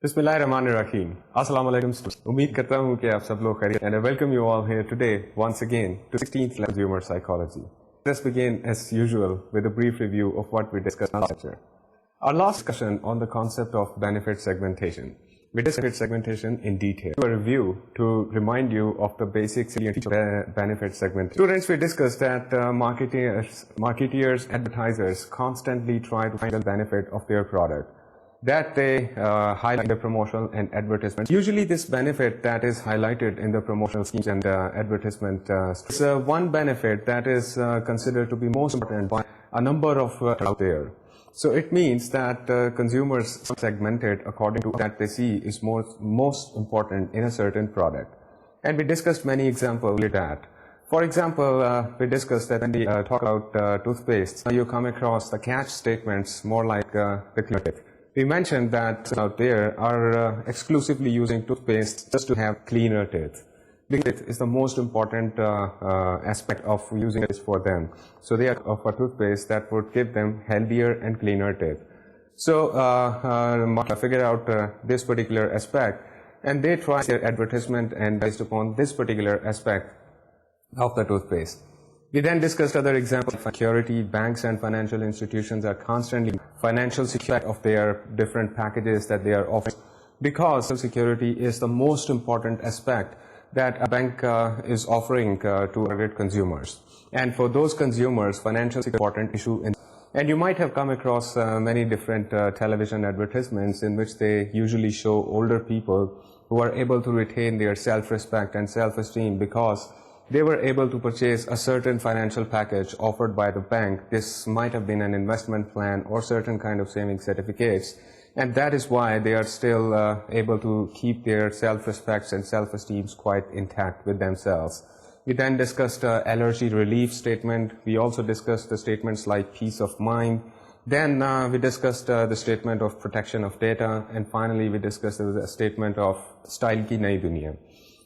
Bismillahirrahmanirrahim. Assalamu alaikum. Umeed karta hu ki aap sab log khairiyan, and I welcome you all here today once again to 16th level consumer psychology. Let's begin as usual with a brief review of what we discussed last lecture. Our last discussion on the concept of benefit segmentation. We discussed segmentation in detail. A review to remind you of the basic benefit segmentation. Students, we discussed that marketeers, advertisers constantly try to find the benefit of their product, that they highlight the promotional and advertisement. Usually this benefit that is highlighted in the promotional schemes and advertisement is one benefit that is considered to be most important by a number of out there. So it means that consumers segmented according to what they see is most important in a certain product. And we discussed many examples of that. For example, we discussed that when we talk about toothpaste, you come across the catch statements more like the clear teeth. We mentioned that out there are exclusively using toothpaste just to have cleaner teeth. It is the most important aspect of using this for them. So they are for toothpaste that would give them healthier and cleaner teeth. So figure out this particular aspect, and they try their advertisement and based upon this particular aspect of the toothpaste. We then discussed other examples of security. Banks and financial institutions are constantly financial security of their different packages that they are offering, because security is the most important aspect that a bank is offering to target consumers. And for those consumers, financial security is an important issue. And you might have come across many different television advertisements in which they usually show older people who are able to retain their self-respect and self-esteem because they were able to purchase a certain financial package offered by the bank. This might have been an investment plan or certain kind of saving certificates. And that is why they are still able to keep their self-respects and self-esteems quite intact with themselves. We then discussed allergy relief statement. We also discussed the statements like peace of mind. Then we discussed the statement of protection of data. And finally, we discussed the statement of style ki nayi duniya.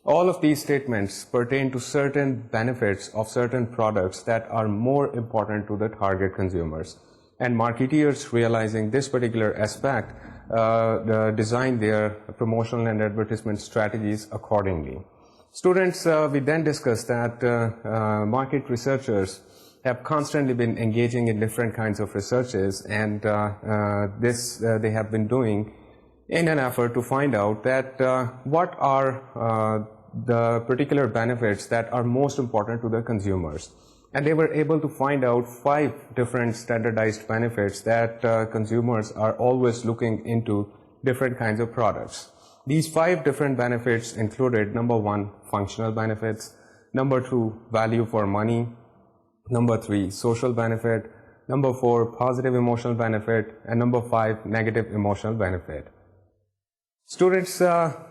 All of these statements pertain to certain benefits of certain products that are more important to the target consumers. And marketeers, realizing this particular aspect, design their promotional and advertisement strategies accordingly. Students, we then discussed that market researchers have constantly been engaging in different kinds of researches, and this they have been doing in an effort to find out that what are the particular benefits that are most important to the consumers. And they were able to find out 5 different standardized benefits that consumers are always looking into different kinds of products. These 5 different benefits included: number 1, functional benefits; number 2, value for money; number 3, social benefit; number 4, positive emotional benefit; and number 5, negative emotional benefit. Students,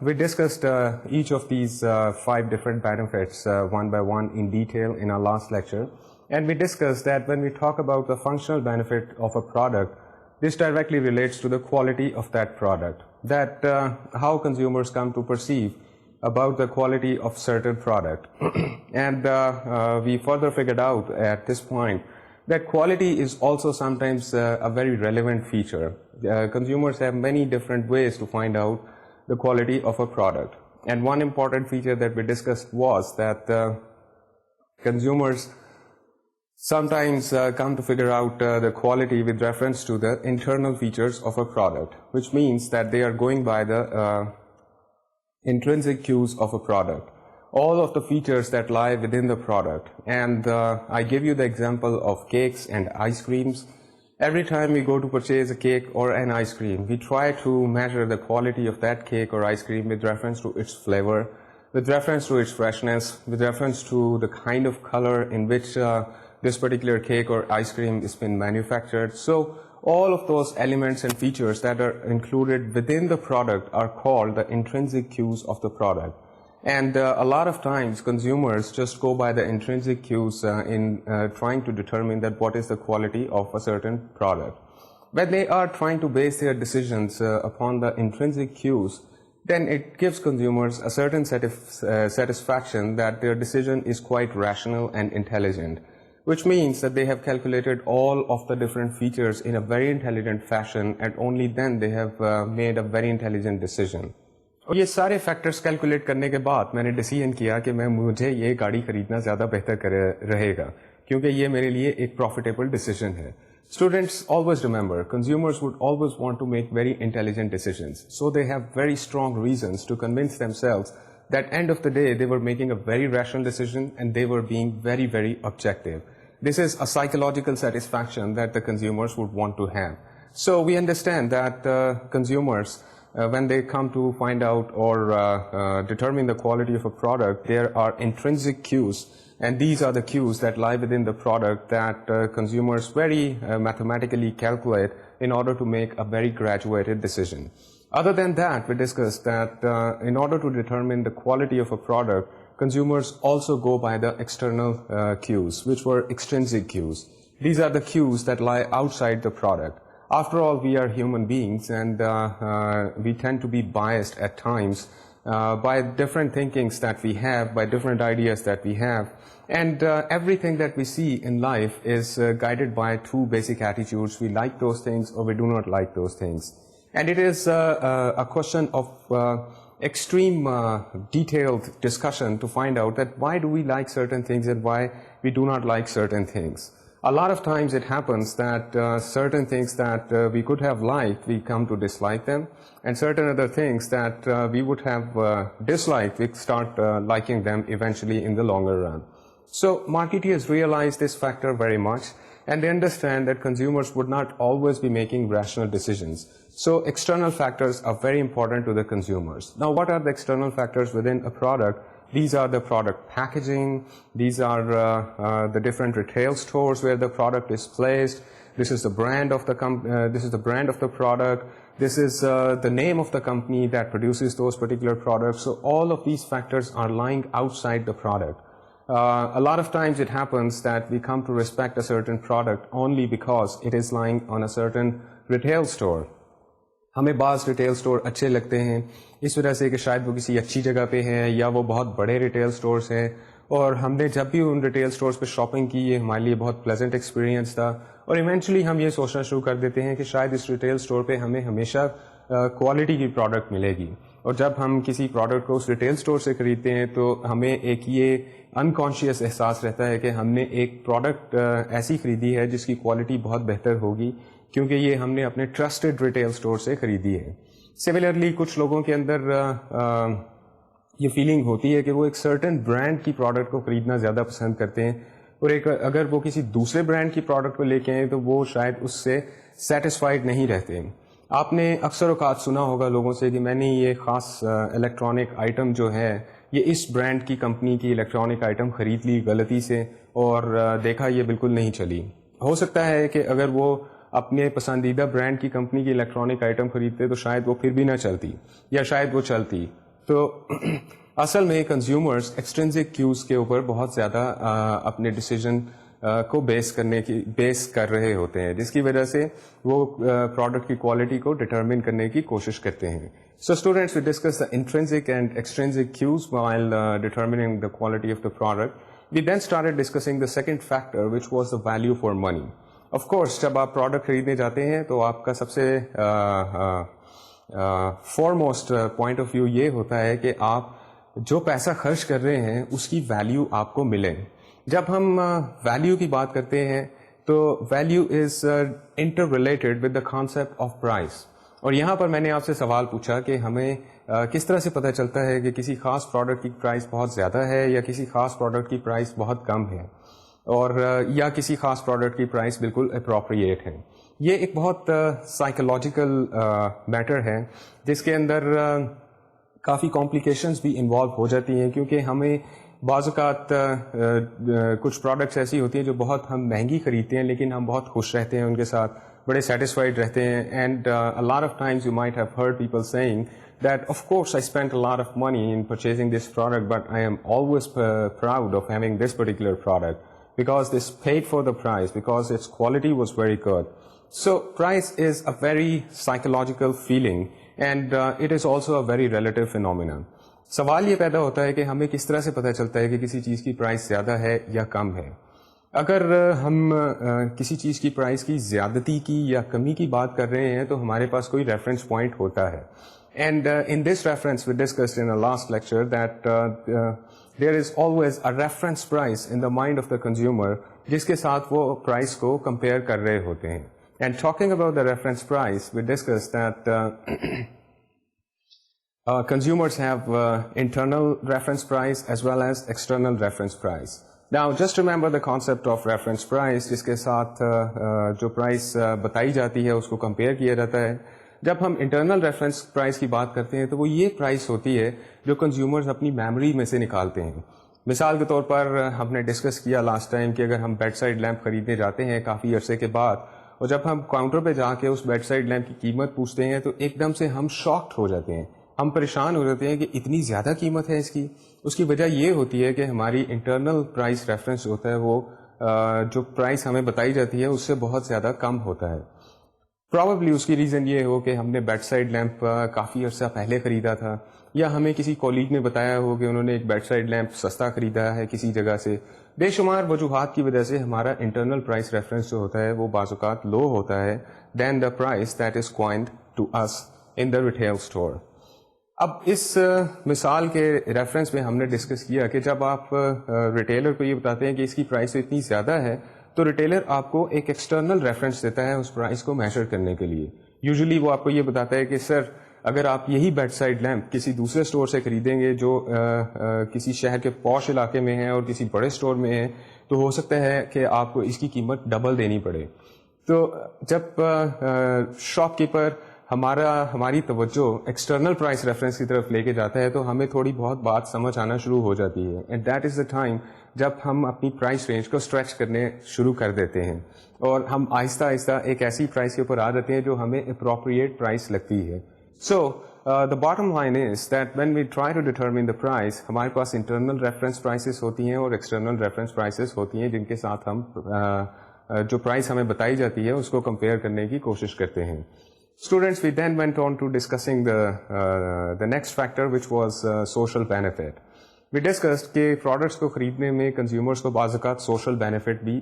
we discussed each of these 5 different benefits one by one in detail in our last lecture. And we discussed that when we talk about the functional benefit of a product, this directly relates to the quality of that product, that how consumers come to perceive about the quality of certain product. And we further figured out at this point that quality is also sometimes a very relevant feature. Consumers have many different ways to find out the quality of a product. And one important feature that we discussed was that consumers sometimes come to figure out the quality with reference to the internal features of a product, which means that they are going by the intrinsic cues of a product, all of the features that lie within the product. And I give you the example of cakes and ice creams. Every time we go to purchase a cake or an ice cream, we try to measure the quality of that cake or ice cream with reference to its flavor, with reference to its freshness, with reference to the kind of color in which this particular cake or ice cream is been manufactured. So all of those elements and features that are included within the product are called the intrinsic cues of the product. And a lot of times consumers just go by the intrinsic cues in trying to determine that what is the quality of a certain product. When they are trying to base their decisions upon the intrinsic cues, then it gives consumers a certain satisfaction that their decision is quite rational and intelligent. which means that they have calculated all of the different features in a very intelligent fashion, and only then they have made a very intelligent decision. اور یہ سارے factors calculate کرنے کے بعد میں نے decision کیا کہ مجھے یہ گاڑی خریدنا زیادہ بہتر رہے گا کیونکہ یہ میرے لیے ایک پروفیٹیبل ڈیسیژن ہے. Students always remember, consumers would always want to make very intelligent decisions. So they have very strong reasons to convince themselves that end of the day they were making a very rational decision and they were being very, very objective. This is a psychological satisfaction that the consumers would want to have. So we understand that consumers, when they come to find out or determine the quality of a product, there are intrinsic cues. And these are the cues that lie within the product that consumers very mathematically calculate in order to make a very graduated decision. Other than that, we discussed that in order to determine the quality of a product, consumers also go by the external cues, which were extrinsic cues. These are the cues that lie outside the product. After all, we are human beings, and we tend to be biased at times by different thinkings that we have, by different ideas that we have. And everything that we see in life is guided by two basic attitudes. We like those things or we do not like those things. And it is a question of extreme detailed discussion to find out that why do we like certain things and why we do not like certain things. A lot of times it happens that certain things that we could have liked, we come to dislike them, and certain other things that we would have disliked, we start liking them eventually in the longer run. So marketeers realize this factor very much, and they understand that consumers would not always be making rational decisions. So external factors are very important to the consumers. Now, what are the external factors within a product? These are the product packaging. These are the different retail stores where the product is placed. This is the brand of the this is the brand of the product. This is the name of the company that produces those particular products. So all of these factors are lying outside the product. A lot of times it happens that we come to respect a certain product only because it is lying on a certain retail store. ہمیں بعض retail store اچھے لگتے ہیں اس وجہ سے کہ شاید وہ کسی اچھی جگہ پہ ہیں یا وہ بہت بڑے ریٹیل سٹورز ہیں, اور ہم نے جب بھی ان ریٹیل سٹورز پہ شاپنگ کی یہ ہمارے لیے بہت پلیزنٹ ایکسپیرینس تھا, اور ایونچولی ہم یہ سوچنا شروع کر دیتے ہیں کہ شاید اس ریٹیل سٹور پہ ہمیں ہمیشہ کوالٹی کی پروڈکٹ ملے گی. اور جب ہم کسی پروڈکٹ کو اس ریٹیل سٹور سے خریدتے ہیں تو ہمیں ایک یہ انکانشیس احساس رہتا ہے کہ ہم نے ایک پروڈکٹ ایسی خریدی ہے جس کی کوالٹی بہت بہتر ہوگی کیونکہ یہ ہم نے اپنے ٹرسٹڈ ریٹیل سٹور سے خریدی ہے. سملرلی کچھ لوگوں کے اندر یہ فیلنگ ہوتی ہے کہ وہ ایک سرٹن برانڈ کی پروڈکٹ کو خریدنا زیادہ پسند کرتے ہیں, اور اگر وہ کسی دوسرے برانڈ کی پروڈکٹ کو لے کے آئیں تو وہ شاید اس سے سیٹسفائڈ نہیں رہتے. آپ نے اکثر اوقات سنا ہوگا لوگوں سے کہ میں نے یہ خاص الیکٹرانک آئٹم جو ہے یہ اس برانڈ کی کمپنی کی الیکٹرانک آئٹم خرید لی غلطی سے اور دیکھا یہ بالکل نہیں چلی. ہو سکتا ہے کہ اگر وہ اپنے پسندیدہ برانڈ کی کمپنی کی الیکٹرانک آئٹم خریدتے تو شاید وہ پھر بھی نہ چلتی یا شاید وہ چلتی. تو اصل میں کنزیومرز ایکسٹرنزک کیوز کے اوپر بہت زیادہ اپنے ڈیسیژن کو بیس کر رہے ہوتے ہیں, جس کی وجہ سے وہ پروڈکٹ کی کوالٹی کو ڈٹرمن کرنے کی کوشش کرتے ہیں. So students, we discussed the intrinsic and extrinsic cues while determining the quality of the product. We then started discussing the second factor, which was the value for money. Of course, جب آپ product خریدنے جاتے ہیں تو آپ کا سب سے فورموسٹ point of view یہ ہوتا ہے کہ آپ جو پیسہ خرچ کر رہے ہیں اس کی ویلیو آپ کو ملے. جب ہم ویلیو کی بات کرتے ہیں تو value is interrelated with the concept of price. اور یہاں پر میں نے آپ سے سوال پوچھا کہ ہمیں کس طرح سے پتہ چلتا ہے کہ کسی خاص پروڈکٹ کی پرائز بہت زیادہ ہے یا کسی خاص پروڈکٹ کی پرائز بہت کم ہے, اور یا کسی خاص پروڈکٹ کی پرائز بالکل اپروپریٹ ہے. یہ ایک بہت سائیکولوجیکل میٹر ہے جس کے اندر کافی کمپلیکیشنز بھی انوالو ہو جاتی ہیں, کیونکہ ہمیں بعض اوقات کچھ پروڈکٹس ایسی ہوتی ہیں جو بہت ہم مہنگی خریدتے ہیں لیکن ہم بہت خوش رہتے ہیں ان کے ساتھ, بڑے سیٹسفائڈ رہتے ہیں. And a lot of times you might have heard people saying that of course I spent a lot of money in purchasing this product, but I am always proud of having this particular product because this paid for the price, because its quality was very good. So price is a very psychological feeling, and it is also a very relative phenomenon. سوال یہ پیدا ہوتا ہے کہ ہمیں کس طرح سے پتہ چلتا ہے کہ کسی چیز کی پرائس زیادہ ہے یا کم ہے. اگر ہم کسی چیز کی پرائز کی زیادتی کی یا کمی کی بات کر رہے ہیں تو ہمارے پاس کوئی ریفرنس پوائنٹ ہوتا ہے. And in this reference we discussed in last lecture that there is always a reference price in the mind of the consumer جس کے ساتھ وہ پرائز کو کمپیئر کر رہے ہوتے ہیں. And talking about the reference price we discuss that consumers have internal reference price as well as external reference price. Now just remember the concept of reference price جس کے ساتھ جو پرائس بتائی جاتی ہے اس کو کمپیئر کیا جاتا ہے. جب ہم انٹرنل ریفرنس پرائس کی بات کرتے ہیں تو وہ یہ پرائس ہوتی ہے جو کنزیومرز اپنی میموری میں سے نکالتے ہیں. مثال کے طور پر ہم نے ڈسکس کیا لاسٹ ٹائم کہ اگر ہم بیڈ سائڈ لیمپ خریدنے جاتے ہیں کافی عرصے کے بعد اور جب ہم کاؤنٹر پہ جا کے اس بیڈ سائڈ لیمپ کی قیمت پوچھتے ہیں تو ایک دم سے ہم شاکڈ ہو جاتے ہیں, ہم پریشان ہو جاتے ہیں کہ اتنی زیادہ قیمت ہے اس کی. اس کی وجہ یہ ہوتی ہے کہ ہماری انٹرنل پرائس ریفرنس ہوتا ہے وہ جو پرائس ہمیں بتائی جاتی ہے اس سے بہت زیادہ کم ہوتا ہے. پرابیبلی اس کی ریزن یہ ہو کہ ہم نے بیڈ سائڈ لیمپ کافی عرصہ پہلے خریدا تھا, یا ہمیں کسی کولیگ نے بتایا ہو کہ انہوں نے ایک بیڈ سائڈ لیمپ سستا خریدا ہے کسی جگہ سے. بے شمار وجوہات کی وجہ سے ہمارا انٹرنل پرائس ریفرنس جو ہوتا ہے وہ بعض اوقات لو ہوتا ہے then the price that is quoted to us in the retail store. اب اس مثال کے ریفرنس میں ہم نے ڈسکس کیا کہ جب آپ ریٹیلر کو یہ بتاتے ہیں کہ اس کی پرائس اتنی زیادہ ہے تو ریٹیلر آپ کو ایک ایکسٹرنل ریفرنس دیتا ہے اس پرائس کو میجر کرنے کے لیے. یوزلی وہ آپ کو یہ بتاتا ہے کہ سر اگر آپ یہی بیڈ سائڈ لیمپ کسی دوسرے اسٹور سے خریدیں گے جو کسی شہر کے پوش علاقے میں ہے اور کسی بڑے اسٹور میں ہے تو ہو سکتا ہے کہ آپ کو اس کی قیمت ڈبل دینی پڑے. تو جب شاپ کیپر ہماری توجہ ایکسٹرنل پرائس ریفرنس کی طرف لے کے جاتا ہے تو ہمیں تھوڑی بہت بات سمجھ آنا شروع ہو جاتی ہے. And that is the time جب ہم اپنی پرائس رینج کو اسٹریچ کرنے شروع کر دیتے ہیں اور ہم آہستہ آہستہ ایک ایسی پرائس کے اوپر آ جاتے ہیں جو ہمیں اپروپریٹ پرائس لگتی ہے. So the bottom line is that when we try to determine the price ہمارے پاس انٹرنل ریفرنس پرائسز ہوتی ہیں اور ایکسٹرنل ریفرنس پرائسز ہوتی ہیں جن کے ساتھ ہم جو پرائس ہمیں بتائی جاتی ہے اس کو کمپیئر کرنے کی کوشش کرتے ہیں. Students, we then went on to discussing the next factor which was social benefit. We discussed کہ پروڈکٹس کو خریدنے میں کنزیومرس کو بعض اوقات سوشل بینیفٹ بھی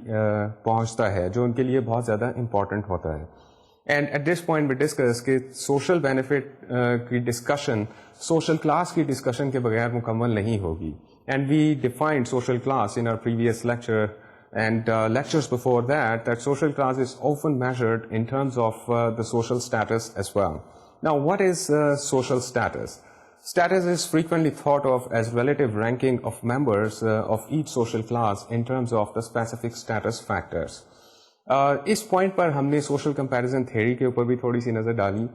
پہنچتا ہے جو ان کے لیے بہت زیادہ امپورٹنٹ ہوتا ہے. And at this point we discuss کہ سوشل بینیفٹ کی ڈسکشن سوشل کلاس کی ڈسکشن کے بغیر مکمل نہیں ہوگی. And we defined social class in our previous lecture and lectures before that social class is often measured in terms of the social status as well. Now what is social status? Status is frequently thought of as relative ranking of members of each social class in terms of the specific status factors. اس point پر ہم نے social comparison theory کے اوپر بھی تھوڑی سی نظر ڈالی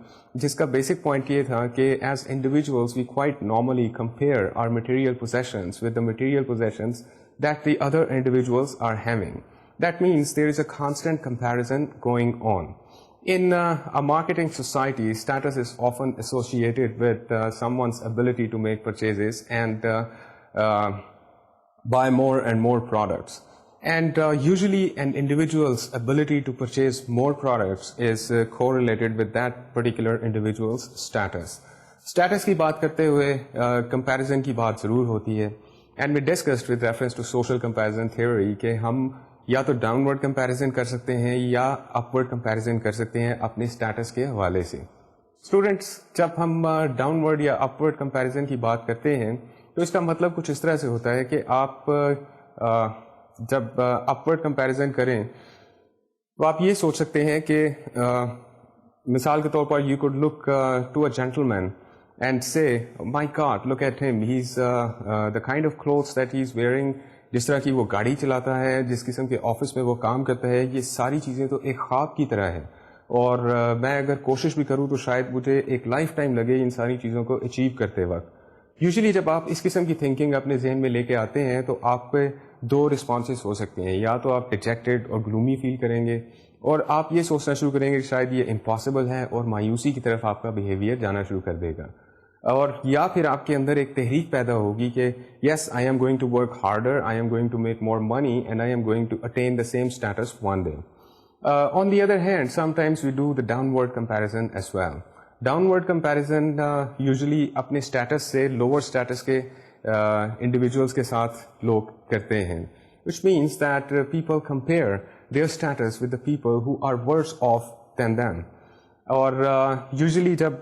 جس کا بیسک پوائنٹ یہ تھا کہ as individuals we quite normally compare our material positions with the material positions that the other individuals are having. That means there is a constant comparison going on. In a marketing society, status is often associated with someone's ability to make purchases and buy more and more products. And usually an individual's ability to purchase more products is correlated with that particular individual's status. Status کی بات کرتے ہوئے comparison کی بات ضرور ہوتی ہے. And we discussed with reference to social comparison theory کہ ہم یا تو ڈاؤن ورڈ کمپیریزن کر سکتے ہیں یا اپ ورڈ کمپیریزن کر سکتے ہیں اپنے اسٹیٹس کے حوالے سے. اسٹوڈینٹس جب ہم ڈاؤن ورڈ یا اپ ورڈ کمپیریزن کی بات کرتے ہیں تو اس کا مطلب کچھ اس طرح سے ہوتا ہے کہ آپ جب اپ ورڈ کمپیریزن کریں تو آپ یہ سوچ سکتے ہیں کہ مثال کے طور پر you could look to a gentleman and say, my God, look at him, he's the kind of clothes that he's wearing, جس طرح کی وہ گاڑی چلاتا ہے, جس قسم کے آفس میں وہ کام کرتا ہے, یہ ساری چیزیں تو ایک خواب کی طرح ہے اور میں اگر کوشش بھی کروں تو شاید مجھے ایک لائف ٹائم لگے ان ساری چیزوں کو اچیو کرتے وقت. یوزلی جب آپ اس قسم کی تھنکنگ اپنے ذہن میں لے کے آتے ہیں تو آپ پہ دو رسپانسز ہو سکتے ہیں. یا تو آپ ڈیجیکٹڈ اور گلومی فیل کریں گے اور آپ یہ سوچنا شروع کریں گے کہ شاید یہ امپاسبل ہے اور مایوسی کی طرف آپ کا بیہیویئر جانا شروع کر دے گا. اور یا پھر آپ کے اندر ایک تحریک پیدا ہوگی کہ yes I am going to work harder, I am going to make more money and I am going to attain the same status one day. On the other hand sometimes we do the downward comparison as well. Downward comparison usually اپنے status سے lower status کے individuals کے ساتھ لوگ کرتے ہیں. which means that people compare their status with the people who are worse off than them. اور usually جب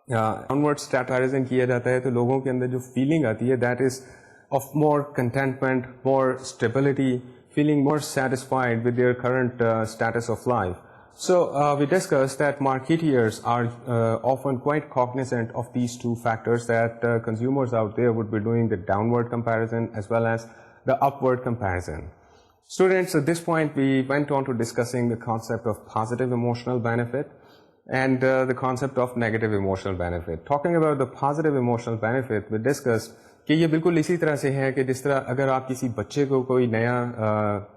ڈاؤنورڈ اسٹریٹائزنگ کیا جاتا ہے تو لوگوں کے اندر جو فیلنگ آتی ہے that is of more contentment, more stability, feeling more satisfied with their current status of life. So we discussed that marketeers are often quite cognizant of these two factors, that consumers out there would be doing the downward comparison as well as the upward comparison. Students, at this point we went on to discussing the concept of positive emotional benefit and the concept of negative emotional benefit. Talking about the positive emotional benefit, we discussed کہ یہ بالکل اسی طرح سے ہے کہ جس طرح اگر آپ کسی بچے کو کوئی نیا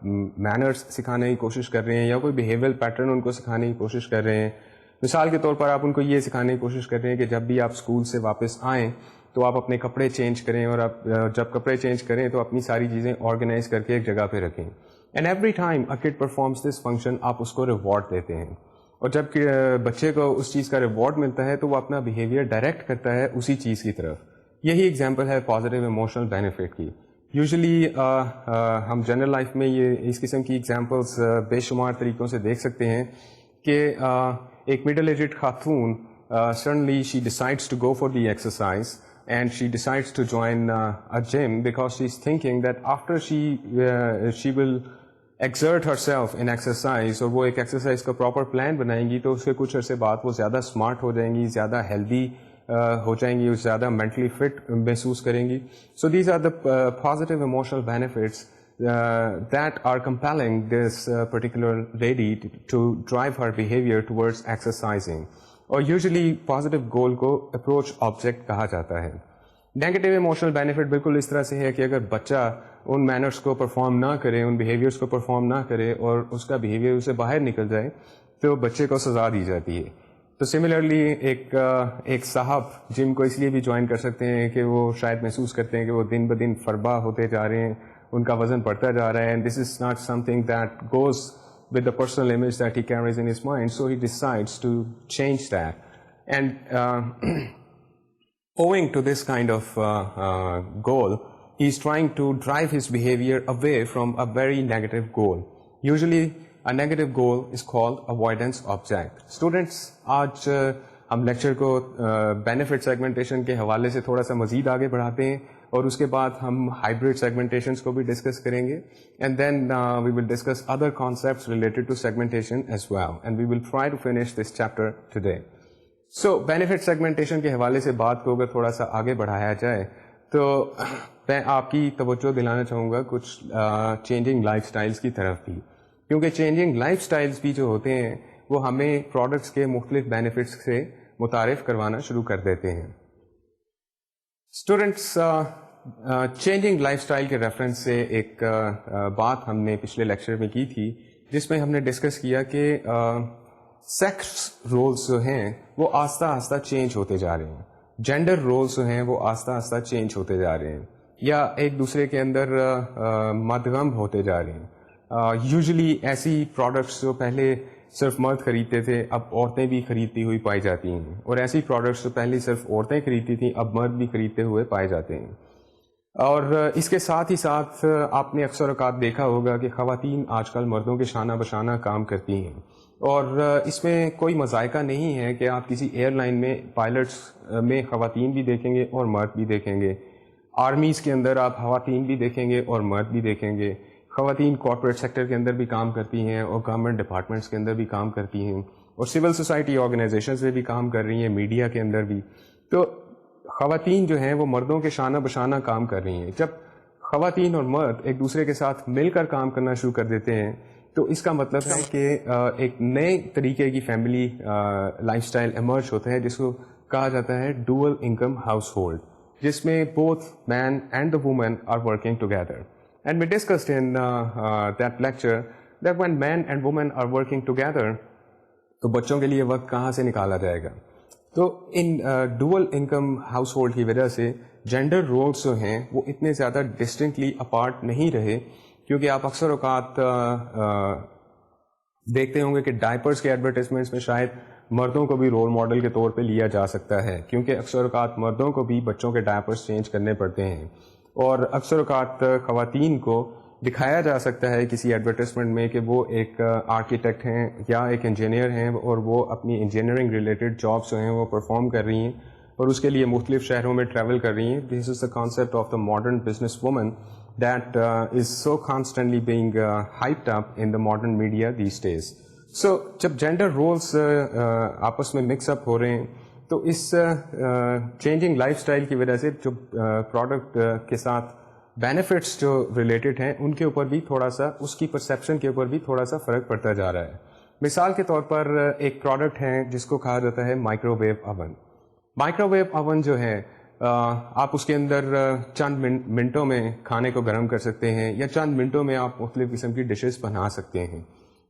مینرز سکھانے کی کوشش کر رہے ہیں یا کوئی بیہیویئر پیٹرن ان کو سکھانے کی کوشش کر رہے ہیں. مثال کے طور پر آپ ان کو یہ سکھانے کی کوشش کر رہے ہیں کہ جب بھی آپ اسکول سے واپس آئیں تو آپ اپنے کپڑے چینج کریں, اور آپ جب کپڑے چینج کریں تو اپنی ساری چیزیں آرگنائز کر کے ایک جگہ پہ رکھیں. And every time a could performance this function, آپ اس کو ریوارڈ دیتے ہیں, اور جب بچے کو اس چیز کا ریوارڈ ملتا ہے تو وہ اپنا بیہیویئر ڈائریکٹ کرتا ہے اسی چیز کی طرف. یہی ایگزامپل ہے پازیٹیو ایموشنل بینیفٹ کی. یوزلی ہم جنرل لائف میں یہ اس قسم کی ایگزامپلس بے شمار طریقوں سے دیکھ سکتے ہیں کہ ایک مڈل ایجڈ خاتون suddenly she decides to go for the exercise and she decides to join a gym because she is thinking that after she will exert herself in exercise, اور وہ ایک ایکسرسائز کا proper plan بنائیں گی تو اس کے کچھ عرصے بعد وہ زیادہ اسمارٹ ہو جائیں گی, زیادہ ہیلدی ہو جائیں گی, زیادہ مینٹلی فٹ محسوس کریں گی. So these are the positive emotional benefits that are compelling this particular lady to drive her behaviour towards exercising. اور یوزلی پازیٹیو گول کو اپروچ آبجیکٹ کہا جاتا ہے. نیگیٹو ایموشنل بینیفٹ بالکل اس طرح سے ہے کہ اگر بچہ ان مینرس کو پرفارم نہ کرے, ان بیہیویئرس کو پرفارم نہ کرے اور اس کا بیہیویئر اسے باہر نکل جائے تو بچے کو سزا دی جاتی ہے. تو سملرلی ایک صاحب جم کو اس لیے بھی جوائن کر سکتے ہیں کہ وہ شاید محسوس کرتے ہیں کہ وہ دن بدن فربا ہوتے جا رہے ہیں, ان کا وزن بڑھتا جا رہا ہے, and this is not something that goes with the personal image that he carries in his mind, so he decides to change that. And owing to this kind of goal, he is trying to drive his behavior away from a very negative goal. Usually a negative goal is called avoidance object. Students, آج ہم lecture کو benefit segmentation کے حوالے سے تھوڑا سا مزید آگے بڑھاتے ہیں, اور اس کے بعد ہم ہائبرڈ سیگمنٹیشنس کو بھی ڈسکس کریں گے, and then we will discuss other concepts related to segmentation as well, and we will try to finish this chapter today. So benefit segmentation کے حوالے سے بات کو اگر تھوڑا سا آگے بڑھایا جائے تو میں آپ کی توجہ دلانا چاہوں گا کچھ چینجنگ لائف سٹائلس کی طرف بھی, کیونکہ چینجنگ لائف سٹائلس بھی جو ہوتے ہیں وہ ہمیں پروڈکٹس کے مختلف بینیفٹس سے متعارف کروانا شروع کر دیتے ہیں. اسٹوڈینٹس, چینجنگ لائف سٹائل کے ریفرنس سے ایک بات ہم نے پچھلے لیکچر میں کی تھی, جس میں ہم نے ڈسکس کیا کہ سیکس رولز جو ہیں وہ آہستہ آہستہ چینج ہوتے جا رہے ہیں, جینڈر رولز جو ہیں وہ آہستہ آہستہ چینج ہوتے جا رہے ہیں, یا ایک دوسرے کے اندر مدغم ہوتے جا رہے ہیں. یوزلی ایسی پروڈکٹس جو پہلے صرف مرد خریدتے تھے اب عورتیں بھی خریدتی ہوئی پائی جاتی ہیں, اور ایسی پروڈکٹس جو پہلے صرف عورتیں خریدتی تھیں اب مرد بھی خریدتے ہوئے پائے جاتے ہیں. اور اس کے ساتھ ہی ساتھ آپ نے اکثر اوقات دیکھا ہوگا کہ خواتین آج کل مردوں کے شانہ بشانہ کام کرتی ہیں, اور اس میں کوئی مذائقہ نہیں ہے کہ آپ کسی ایئر لائن میں پائلٹس میں خواتین بھی دیکھیں گے اور مرد بھی دیکھیں گے, آرمیز کے اندر آپ خواتین بھی دیکھیں گے اور مرد بھی دیکھیں گے, خواتین کارپوریٹ سیکٹر کے اندر بھی کام کرتی ہیں اور گورنمنٹ ڈپارٹمنٹس کے اندر بھی کام کرتی ہیں, اور سول سوسائٹی آرگنائزیشنز میں بھی کام کر رہی ہیں, میڈیا کے اندر بھی. تو خواتین جو ہیں وہ مردوں کے شانہ بشانہ کام کر رہی ہیں. جب خواتین اور مرد ایک دوسرے کے ساتھ مل کر کام کرنا شروع کر دیتے ہیں تو اس کا مطلب ہے کہ ایک نئے طریقے کی فیملی لائف سٹائل ایمرج ہوتا ہے, جس کو کہا جاتا ہے ڈوئل انکم ہاؤس ہولڈ, جس میں both men and the women are working together. And we discussed in that lecture that when men and women are working together تو بچوں کے لیے وقت کہاں سے نکالا جائے گا. تو ان ڈوئل انکم ہاؤس ہولڈ کی وجہ سے جینڈر رولس جو ہیں وہ اتنے زیادہ ڈسٹنکٹلی اپارٹ نہیں رہے, کیونکہ آپ اکثر اوقات دیکھتے ہوں گے کہ ڈائپرس کے ایڈورٹیزمنٹس میں شاید مردوں کو بھی رول ماڈل کے طور پہ لیا جا سکتا ہے, کیونکہ اکثر اوقات مردوں کو بھی بچوں کے ڈائپرس چینج کرنے پڑتے ہیں, اور اکثر اوقات خواتین کو دکھایا جا سکتا ہے کسی ایڈورٹیزمنٹ میں کہ وہ ایک آرکیٹیکٹ ہیں یا ایک انجینئر ہیں اور وہ اپنی انجینئرنگ ریلیٹڈ جابس جو ہیں وہ پرفارم کر رہی ہیں اور اس کے لیے مختلف شہروں میں ٹریول کر رہی ہیں. This is the concept of the modern business woman that is so constantly being hyped up in the modern media these days. So جب جینڈر رولس آپس میں مکس اپ ہو رہے ہیں تو اس چینجنگ لائف اسٹائل کی وجہ سے جو پروڈکٹ کے ساتھ بینیفٹس جو ریلیٹڈ ہیں ان کے اوپر بھی تھوڑا سا اس کی پرسیپشن کے اوپر بھی تھوڑا سا فرق پڑتا جا رہا ہے. مثال کے طور پر ایک پروڈکٹ ہے جس کو کہا جاتا ہے microwave oven. Microwave oven جو ہے آپ اس کے اندر چند منٹوں میں کھانے کو گرم کر سکتے ہیں یا چند منٹوں میں آپ مختلف قسم کی ڈشز بنا سکتے ہیں.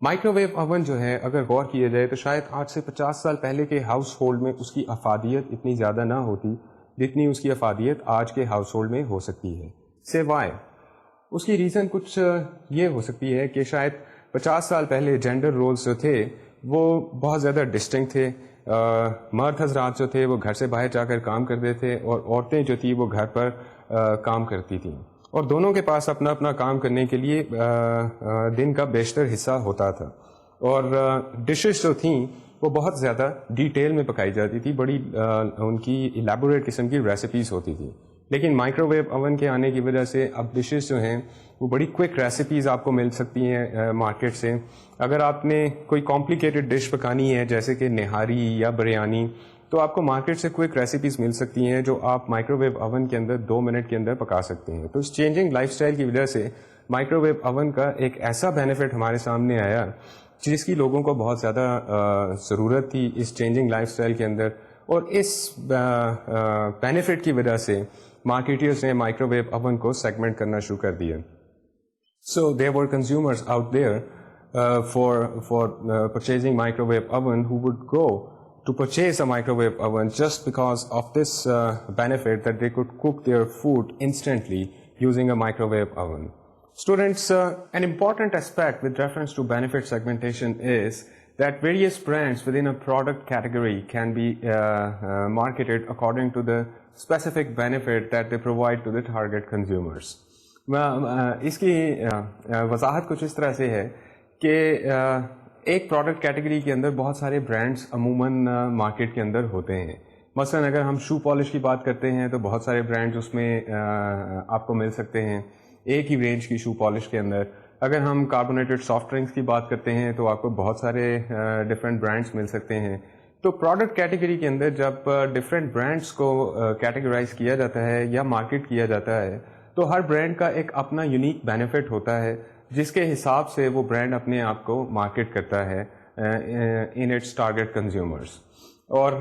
مائکرو ویو اوون جو ہے اگر غور کیا جائے تو شاید آج سے 50 سال پہلے کے ہاؤس ہولڈ میں اس کی افادیت اتنی زیادہ نہ ہوتی جتنی اس کی افادیت آج کے ہاؤس ہولڈ میں ہو سکتی ہے. سوائے اس کی ریزن کچھ یہ ہو سکتی ہے کہ شاید 50 سال پہلے جینڈر رولز جو تھے وہ بہت زیادہ ڈسٹنکٹ تھے. مرد حضرات جو تھے وہ گھر سے باہر جا کر کام کرتے تھے اور عورتیں جو تھی وہ گھر پر کام کرتی تھیں اور دونوں کے پاس اپنا اپنا کام کرنے کے لیے دن کا بیشتر حصہ ہوتا تھا اور ڈشز جو تھیں وہ بہت زیادہ ڈیٹیل میں پکائی جاتی تھی, بڑی ان کی ایلیبوریٹ قسم کی ریسیپیز ہوتی تھی. لیکن مائکرو ویو اوون کے آنے کی وجہ سے اب ڈشز جو ہیں وہ بڑی کوئک ریسیپیز آپ کو مل سکتی ہیں مارکیٹ سے. اگر آپ نے کوئی کمپلیکیٹڈ ڈش پکانی ہے جیسے کہ نہاری یا بریانی تو آپ کو مارکیٹ سے کوئک ریسیپیز مل سکتی ہیں جو آپ مائکرو ویو اوون کے اندر 2 منٹ کے اندر پکا سکتے ہیں. تو اس چینجنگ لائف اسٹائل کی وجہ سے مائکرو ویو اوون کا ایک ایسا بینیفٹ ہمارے سامنے آیا جس کی لوگوں کو بہت زیادہ ضرورت تھی اس چینجنگ لائف اسٹائل کے اندر, اور اس بینیفٹ کی وجہ سے مارکیٹرز نے مائکرو ویو اوون کو سیگمنٹ کرنا شروع کر دیا. So there were consumers out there for purchasing microwave oven who would go to purchase a microwave oven just because of this benefit that they could cook their food instantly using a microwave oven. Students, an important aspect with reference to benefit segmentation is that various brands within a product category can be marketed according to the specific benefit that they provide to the target consumers. اس کی وضاحت کچھ اس طرح سے ہے کہ ایک product category کے اندر بہت سارے برانڈس عموماً مارکیٹ کے اندر ہوتے ہیں. مثلا اگر ہم شو پالش کی بات کرتے ہیں تو بہت سارے برانڈز اس میں آپ کو مل سکتے ہیں ایک ہی رینج کی شو پالش کے اندر. اگر ہم کاربونیٹڈ سافٹ ڈرنکس کی بات کرتے ہیں تو آپ کو بہت سارے ڈفرینٹ برانڈس مل سکتے ہیں. تو پروڈکٹ کیٹیگری کے اندر جب ڈفرینٹ برانڈس کو کیٹیگرائز کیا جاتا ہے یا مارکیٹ کیا جاتا ہے تو ہر برانڈ کا ایک اپنا یونیک بینیفٹ ہوتا ہے جس کے حساب سے وہ برانڈ اپنے آپ کو مارکیٹ کرتا ہے ان اٹس ٹارگیٹ کنزیومرز. اور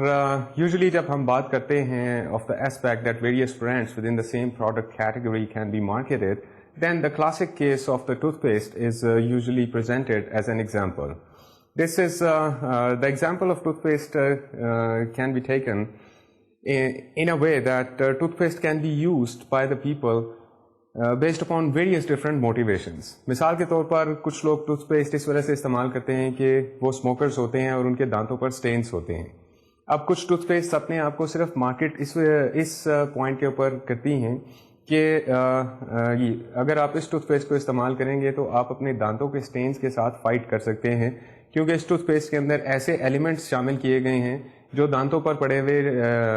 یوزلی جب ہم بات کرتے ہیں of the aspect that various brands within the same product category can be marketed, then the classic case of the toothpaste is usually presented as an example. This is the example of toothpaste can be taken in a way that toothpaste can be used by the people based upon various different motivations. مثال کے طور پر کچھ لوگ tooth paste اس وجہ سے استعمال کرتے ہیں کہ وہ اسموکرز ہوتے ہیں اور ان کے دانتوں پر سٹینز ہوتے ہیں. اب کچھ ٹوتھ پیسٹ اپنے آپ کو صرف مارکیٹ اس پوائنٹ کے اوپر کرتی ہیں کہ اگر آپ اس ٹوتھ پیسٹ کو استعمال کریں گے تو آپ اپنے دانتوں کے سٹینز کے ساتھ فائٹ کر سکتے ہیں, کیونکہ اس ٹوتھ پیسٹ کے اندر ایسے ایلیمنٹس شامل کیے گئے ہیں جو دانتوں پر پڑے ہوئے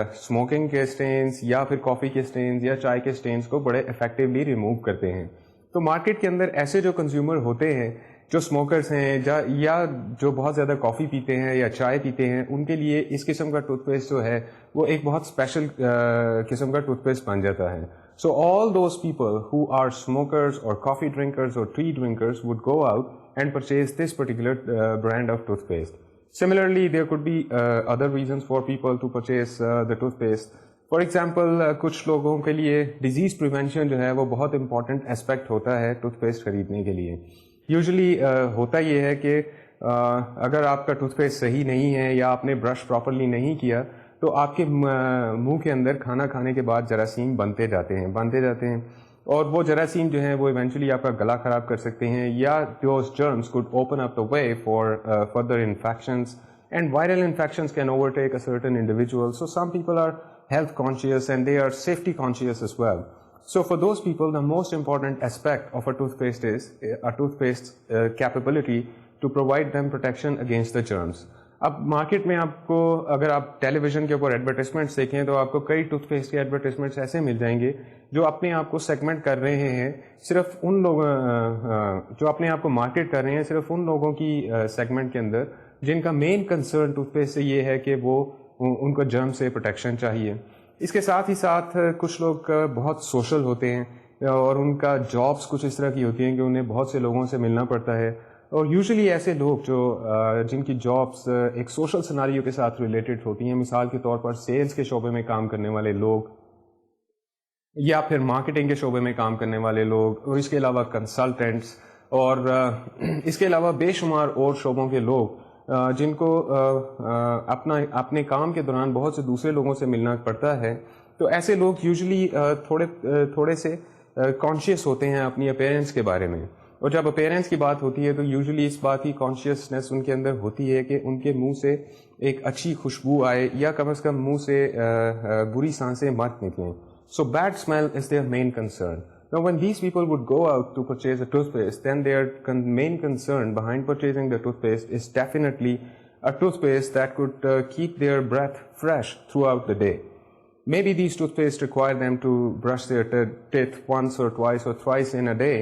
اسموکنگ کے سٹینز یا پھر کافی کے سٹینز یا چائے کے سٹینز کو بڑے افیکٹولی ریموو کرتے ہیں. تو مارکیٹ کے اندر ایسے جو کنزیومر ہوتے ہیں جو اسموکرز ہیں یا جو بہت زیادہ کافی پیتے ہیں یا چائے پیتے ہیں, ان کے لیے اس قسم کا ٹوتھ پیسٹ جو ہے وہ ایک بہت اسپیشل قسم کا ٹوتھ پیسٹ بن جاتا ہے. So all those people who are smokers or coffee drinkers or tea drinkers would go out and purchase this particular brand of toothpaste. Similarly, there could be other reasons for people to purchase the toothpaste. For example, کچھ لوگوں کے لیے disease prevention جو ہے وہ بہت important aspect ہوتا ہے ٹوتھ پیسٹ خریدنے کے لیے. یوزلی ہوتا یہ ہے کہ اگر آپ کا ٹوتھ پیسٹ صحیح نہیں ہے یا آپ نے برش پراپرلی نہیں کیا تو آپ کے منہ کے اندر کھانا کھانے کے بعد جراثیم بنتے جاتے ہیں اور وہ جراثیم جو ہیں وہ ایونچولی آپ کا گلا خراب کر سکتے ہیں یا those germs could open up the way for further infections, and viral infections can overtake a certain individual. So some people are health conscious and they are safety conscious as well. So for those people, the most important aspect of a toothpaste is a toothpaste's capability to provide them protection against the germs. اب market میں آپ کو اگر آپ ٹیلی vision کے اوپر advertisements دیکھیں تو آپ کو کئی ٹوتھ پیسٹ کے ایڈورٹیزمنٹس ایسے مل جائیں گے جو اپنے آپ کو سیگمنٹ کر رہے ہیں صرف ان لوگوں جو اپنے آپ کو مارکیٹ کر رہے ہیں صرف ان لوگوں کی سیگمنٹ کے اندر جن کا مین کنسرن ٹوتھ پیسٹ سے یہ ہے کہ وہ ان کو جرم سے پروٹیکشن چاہیے. اس کے ساتھ ہی ساتھ کچھ لوگ بہت سوشل ہوتے ہیں اور ان کا جابس کچھ اس طرح کی ہوتی ہیں کہ انہیں بہت سے لوگوں سے ملنا پڑتا ہے, اور یوزلی ایسے لوگ جو جن کی جابس ایک سوشل سناریو کے ساتھ ریلیٹڈ ہوتی ہیں, مثال کے طور پر سیلز کے شعبے میں کام کرنے والے لوگ یا پھر مارکیٹنگ کے شعبے میں کام کرنے والے لوگ, اور اس کے علاوہ کنسلٹنٹس, اور اس کے علاوہ بے شمار اور شعبوں کے لوگ جن کو اپنے کام کے دوران بہت سے دوسرے لوگوں سے ملنا پڑتا ہے. تو ایسے لوگ یوزلی تھوڑے سے کانشیس ہوتے ہیں اپنی اپیرنس کے بارے میں, اور جب اپیرنس کی بات ہوتی ہے تو یوزلی اس بات کی کانشیسنیس ان کے اندر ہوتی ہے کہ ان کے منہ سے ایک اچھی خوشبو آئے یا کم از کم منہ سے بری سانسیں مت نکلیں. So bad smell is their main concern. Now when these people would go out to purchase a toothpaste, then their main concern behind purchasing the toothpaste is definitely a toothpaste that could keep their breath fresh throughout the day. Maybe these toothpaste require them to brush their teeth once or twice or thrice in a day,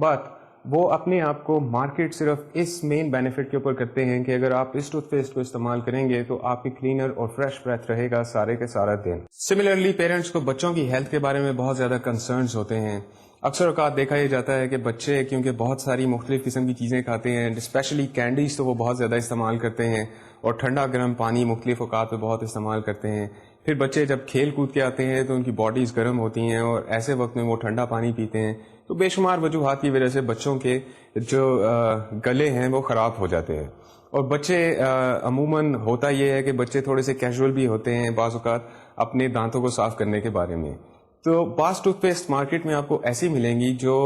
but وہ اپنے آپ کو market صرف اس مین benefit کے اوپر کرتے ہیں کہ اگر آپ اس ٹوتھ پیسٹ کو استعمال کریں گے تو آپ کی کلینر اور فریش بریتھ رہے گا سارے کے سارا دن. سملرلی پیرنٹس کو بچوں کی ہیلتھ کے بارے میں بہت زیادہ کنسرنز ہوتے ہیں. اکثر اوقات دیکھا یہ جاتا ہے کہ بچے کیونکہ بہت ساری مختلف قسم کی چیزیں کھاتے ہیں, اسپیشلی کینڈیز تو وہ بہت زیادہ استعمال کرتے ہیں, اور ٹھنڈا گرم پانی مختلف اوقات پہ بہت استعمال کرتے ہیں. پھر بچے جب کھیل کود کے آتے ہیں تو ان کی باڈیز گرم ہوتی ہیں اور ایسے وقت میں وہ ٹھنڈا پانی پیتے ہیں. تو بے شمار وجوہات کی وجہ سے بچوں کے جو گلے ہیں وہ خراب ہو جاتے ہیں. اور بچے عموماً ہوتا یہ ہے کہ بچے تھوڑے سے کیجول بھی ہوتے ہیں بعض اوقات اپنے دانتوں کو صاف کرنے کے بارے میں. تو بعض ٹوتھ پیسٹ مارکیٹ میں آپ کو ایسی ملیں گی جو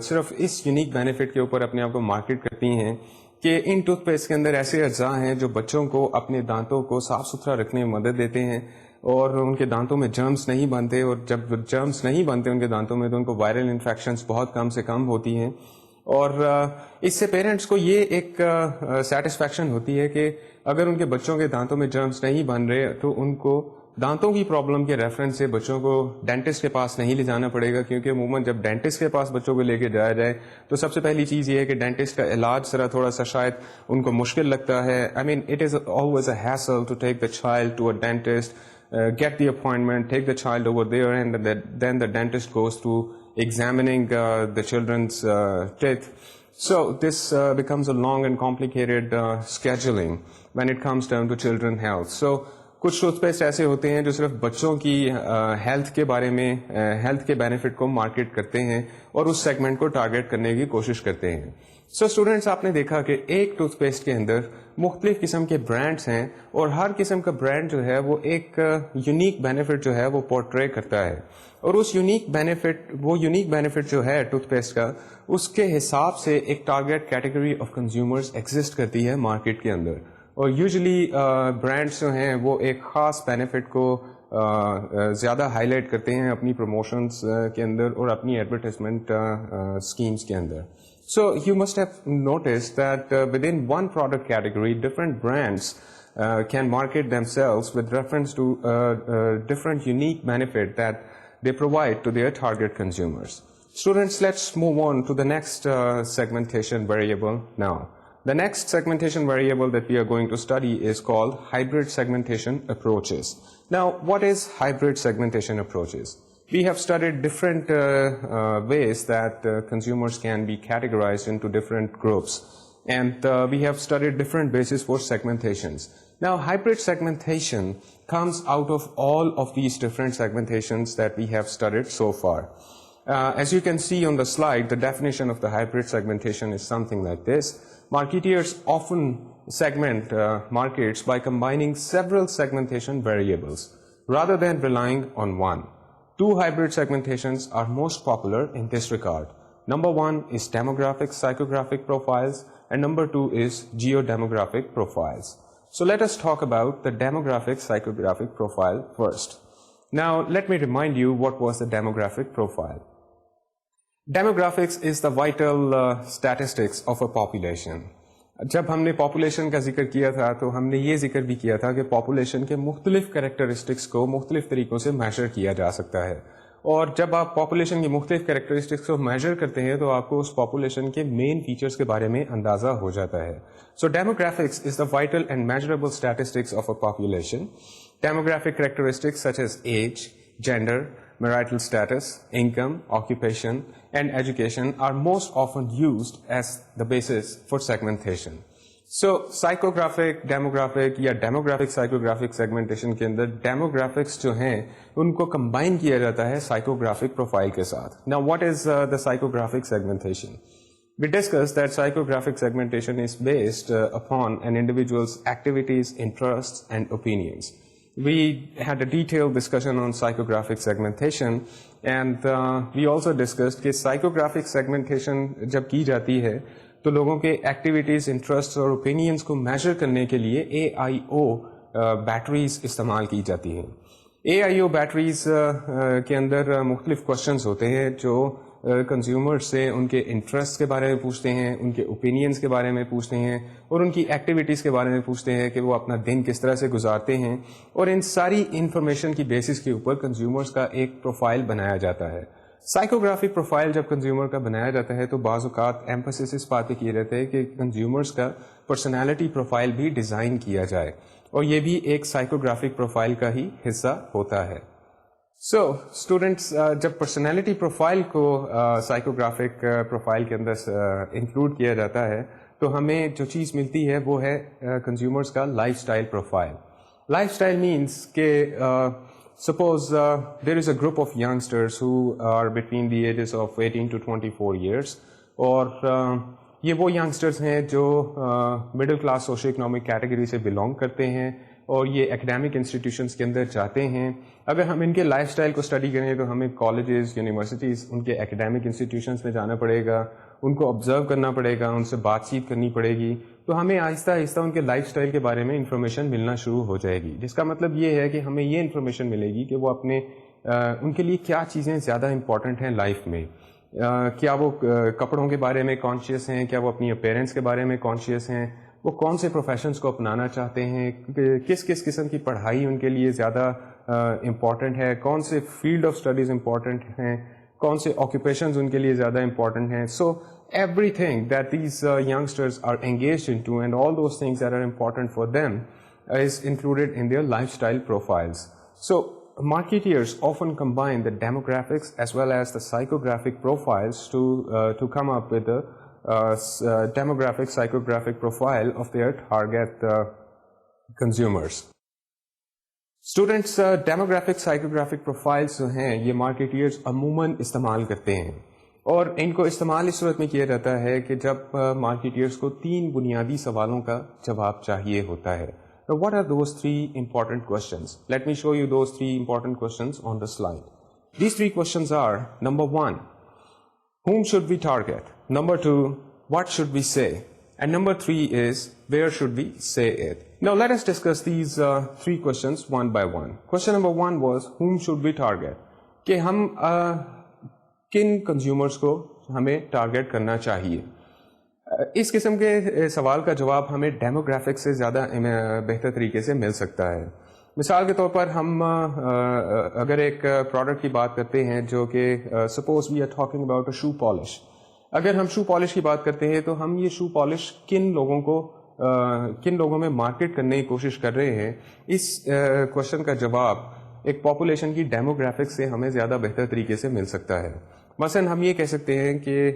صرف اس یونیک بینیفٹ کے اوپر اپنے آپ کو مارکیٹ کرتی ہیں کہ ان ٹوتھ پیسٹ کے اندر ایسے اجزاء ہیں جو بچوں کو اپنے دانتوں کو صاف ستھرا رکھنے میں مدد دیتے ہیں, اور ان کے دانتوں میں جرمز نہیں بنتے, اور جب جرمز نہیں بنتے ان کے دانتوں میں تو ان کو وائرل انفیکشنز بہت کم سے کم ہوتی ہیں. اور اس سے پیرنٹس کو یہ ایک سیٹسفیکشن ہوتی ہے کہ اگر ان کے بچوں کے دانتوں میں جرمز نہیں بن رہے تو ان کو دانتوں کی پرابلم کے ریفرنس سے بچوں کو ڈینٹسٹ کے پاس نہیں لے جانا پڑے گا, کیونکہ عموماً جب ڈینٹسٹ کے پاس بچوں کو لے کے جایا جائے تو سب سے پہلی چیز یہ ہے کہ ڈینٹسٹ کا علاج ذرا تھوڑا سا شاید ان کو مشکل لگتا ہے. I mean it is always a hassle to take the child to a dentist, get the appointment, take the child over there, and then the dentist goes through examining the children's teeth. So this becomes a long and complicated scheduling when it comes down to children's health. So کچھ tooth paste ایسے ہوتے ہیں جو صرف بچوں کی health کے بارے میں ہیلتھ کے بینیفٹ کو مارکیٹ کرتے ہیں اور اس سیگمنٹ کو ٹارگیٹ کرنے کی کوشش کرتے ہیں. سو اسٹوڈینٹس, آپ نے دیکھا کہ ایک ٹوتھ پیسٹ کے اندر مختلف قسم کے برانڈس ہیں, اور ہر قسم کا برانڈ جو ہے وہ ایک یونیک بینیفٹ جو ہے وہ پورٹرے کرتا ہے, اور اس یونیک بینیفٹ جو ہے ٹوتھ پیسٹ کا, اس کے حساب سے ایک target category of consumers exist کرتی ہے مارکیٹ کے اندر. اور یوزلی برانڈس جو ہیں وہ ایک خاص بینیفٹ کو زیادہ ہائی لائٹ کرتے ہیں اپنی پروموشنس کے اندر اور اپنی ایڈورٹائزمنٹ اسکیمس کے اندر. So you must have noticed that within one product category, different brands can market themselves with reference to different unique benefit that they provide to their target consumers. Students, let's move on to the next segmentation variable now. The next segmentation variable that we are going to study is called hybrid segmentation approaches. Now, what is hybrid segmentation approaches? We have studied different ways that consumers can be categorized into different groups, and we have studied different bases for segmentations. Now, hybrid segmentation comes out of all of these different segmentations that we have studied so far. As you can see on the slide, the definition of the hybrid segmentation is something like this. Marketeers often segment markets by combining several segmentation variables rather than relying on one. Two hybrid segmentations are most popular in this regard. Number one is demographic psychographic profiles, and number two is geodemographic profiles. So let us talk about the demographic psychographic profile first. Now, let me remind you what was the demographic profile. Demographics is the vital statistics of a population. جب ہم نے population کا ذکر کیا تھا تو ہم نے یہ ذکر بھی کیا تھا کہ پاپولیشن کے مختلف کریکٹرسٹکس کو مختلف طریقوں سے میجر کیا جا سکتا ہے، اور جب آپ پاپولیشن کی مختلف کریکٹرسٹکس کو میجر کرتے ہیں تو آپ کو اس پاپولیشن کے مین فیچرز کے بارے میں اندازہ ہو جاتا ہے. So demographics is the vital and measurable statistics of a population. Demographic characteristics such as age, gender, marital status, income, occupation, and education are most often used as the basis for segmentation. So, psychographic, demographic یا demographic psychographic segmentation کے اندر demographics جو ہیں ان کو combine کیا جاتا ہے psychographic profile کے ساتھ. Now, what is the psychographic segmentation? We discussed that psychographic segmentation is based upon an individual's activities, interests, and opinions. We had a detailed discussion on psychographic segmentation, and we also discussed کہ psychographic segmentation جب کی جاتی ہے تو لوگوں کے activities, interest اور opinions کو میجر کرنے کے لیے AIO بیٹریز استعمال کی جاتی ہیں. AIO بیٹریز کے اندر مختلف کوشچنز ہوتے ہیں جو کنزیومر سے ان کے انٹرسٹ کے بارے میں پوچھتے ہیں, ان کے اوپینینس کے بارے میں پوچھتے ہیں, اور ان کی ایکٹیویٹیز کے بارے میں پوچھتے ہیں کہ وہ اپنا دن کس طرح سے گزارتے ہیں, اور ان ساری انفارمیشن کی بیسس کے اوپر کنزیومرز کا ایک پروفائل بنایا جاتا ہے. سائیکوگرافک پروفائل جب کنزیومر کا بنایا جاتا ہے تو بعض اوقات ایمفسس اس بات پہ کیے جاتے ہیں کہ کنزیومرز کا پرسنالٹی پروفائل بھی ڈیزائن کیا جائے, اور یہ بھی ایک سائیکوگرافک پروفائل کا ہی حصہ ہوتا ہے. سو اسٹوڈینٹس, جب پرسنالٹی پروفائل کو سائیکوگرافک پروفائل کے اندر انکلوڈ کیا جاتا ہے تو ہمیں جو چیز ملتی ہے وہ ہے کنزیومرز کا life style profile. Life style means کہ suppose there is a group of youngsters who are between the ages of 18 to 24 years, اور یہ وہ youngsters ہیں جو middle class socio economic category سے belong کرتے ہیں, اور یہ academic institutions کے اندر جاتے ہیں. اگر ہم ان کے لائف اسٹائل کو اسٹڈی کریں تو ہمیں کالجز, یونیورسٹیز, ان کے academic institutions میں جانا پڑے گا, ان کو آبزرو کرنا پڑے گا, ان سے بات چیت کرنی پڑے گی, تو ہمیں آہستہ آہستہ ان کے لائف اسٹائل کے بارے میں انفارمیشن ملنا شروع ہو جائے گی, جس کا مطلب یہ ہے کہ ہمیں یہ انفارمیشن ملے گی کہ وہ اپنے ان کے لیے کیا چیزیں زیادہ امپورٹنٹ ہیں لائف میں. کیا وہ کپڑوں کے بارے میں کانشیس ہیں, کیا وہ اپنی اپیرنس کے بارے میں کانشیس ہیں, وہ کون سے پروفیشنس کو اپنانا چاہتے ہیں, کس کس قسم کی پڑھائی ان کے لیے زیادہ امپورٹنٹ ہے, کون سے فیلڈ آف اسٹڈیز امپورٹنٹ ہیں, کون سے آکوپیشنز ان کے لیے زیادہ امپورٹنٹ ہیں. سو everything that these youngsters are engaged into and all those things that are important for them is included in their lifestyle profiles. So marketeers often combine the demographics as well as the psychographic profiles to come up with the demographic psychographic profile of their target consumers. Students, demographic psychographic profiles جو ہیں یہ marketeers عموماً استعمال کرتے ہیں, اور ان کو استعمال اس صورت میں کیا جاتا ہے کہ جب مارکیٹرز کو 3 بنیادی سوالوں کا جواب چاہیے ہوتا ہے. What are those 3 important questions? Let me show you those 3 important questions on the slide. These 3 questions are, number 1, whom should we target? Number 2, what should we say? And number 3 is, where should we say it? Now let us discuss these 3 questions one by one. Question number 1 was, whom should we target? کہ ہم کن consumers کو ہمیں target کرنا چاہیے. اس قسم کے سوال کا جواب ہمیں ڈیموگرافک سے زیادہ بہتر طریقے سے مل سکتا ہے. مثال کے طور پر ہم اگر ایک پروڈکٹ کی بات کرتے ہیں جو کہ suppose we are talking about a shoe polish. اگر ہم شو پالش کی بات کرتے ہیں تو ہم یہ شو پالش کن لوگوں میں مارکیٹ کرنے کی کوشش کر رہے ہیں, اس کوشچن کا جواب ایک پاپولیشن کی ڈیموگرافک سے ہمیں زیادہ بہتر طریقے سے مل سکتا ہے. مثلا ہم یہ کہہ سکتے ہیں کہ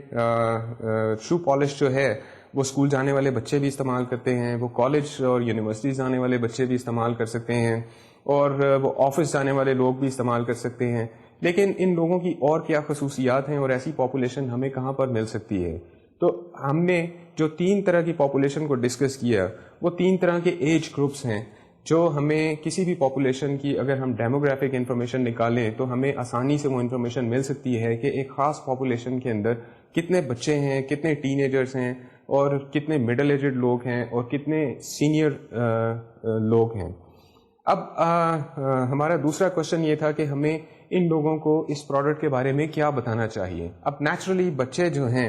شو پالش جو ہے وہ اسکول جانے والے بچے بھی استعمال کرتے ہیں, وہ کالج اور یونیورسٹیز جانے والے بچے بھی استعمال کر سکتے ہیں, اور وہ آفس جانے والے لوگ بھی استعمال کر سکتے ہیں. لیکن ان لوگوں کی اور کیا خصوصیات ہیں اور ایسی پاپولیشن ہمیں کہاں پر مل سکتی ہے؟ تو ہم نے جو 3 طرح کی پاپولیشن کو ڈسکس کیا وہ 3 طرح کے ایج گروپس ہیں جو ہمیں کسی بھی پاپولیشن کی اگر ہم ڈیموگرافک انفارمیشن نکالیں تو ہمیں آسانی سے وہ انفارمیشن مل سکتی ہے کہ ایک خاص پاپولیشن کے اندر کتنے بچے ہیں, کتنے ٹین ایجرز ہیں, اور کتنے مڈل ایجڈ لوگ ہیں, اور کتنے سینئر لوگ ہیں. اب ہمارا دوسرا کوشچن یہ تھا کہ ہمیں ان لوگوں کو اس پروڈکٹ کے بارے میں کیا بتانا چاہیے. اب نیچرلی بچے جو ہیں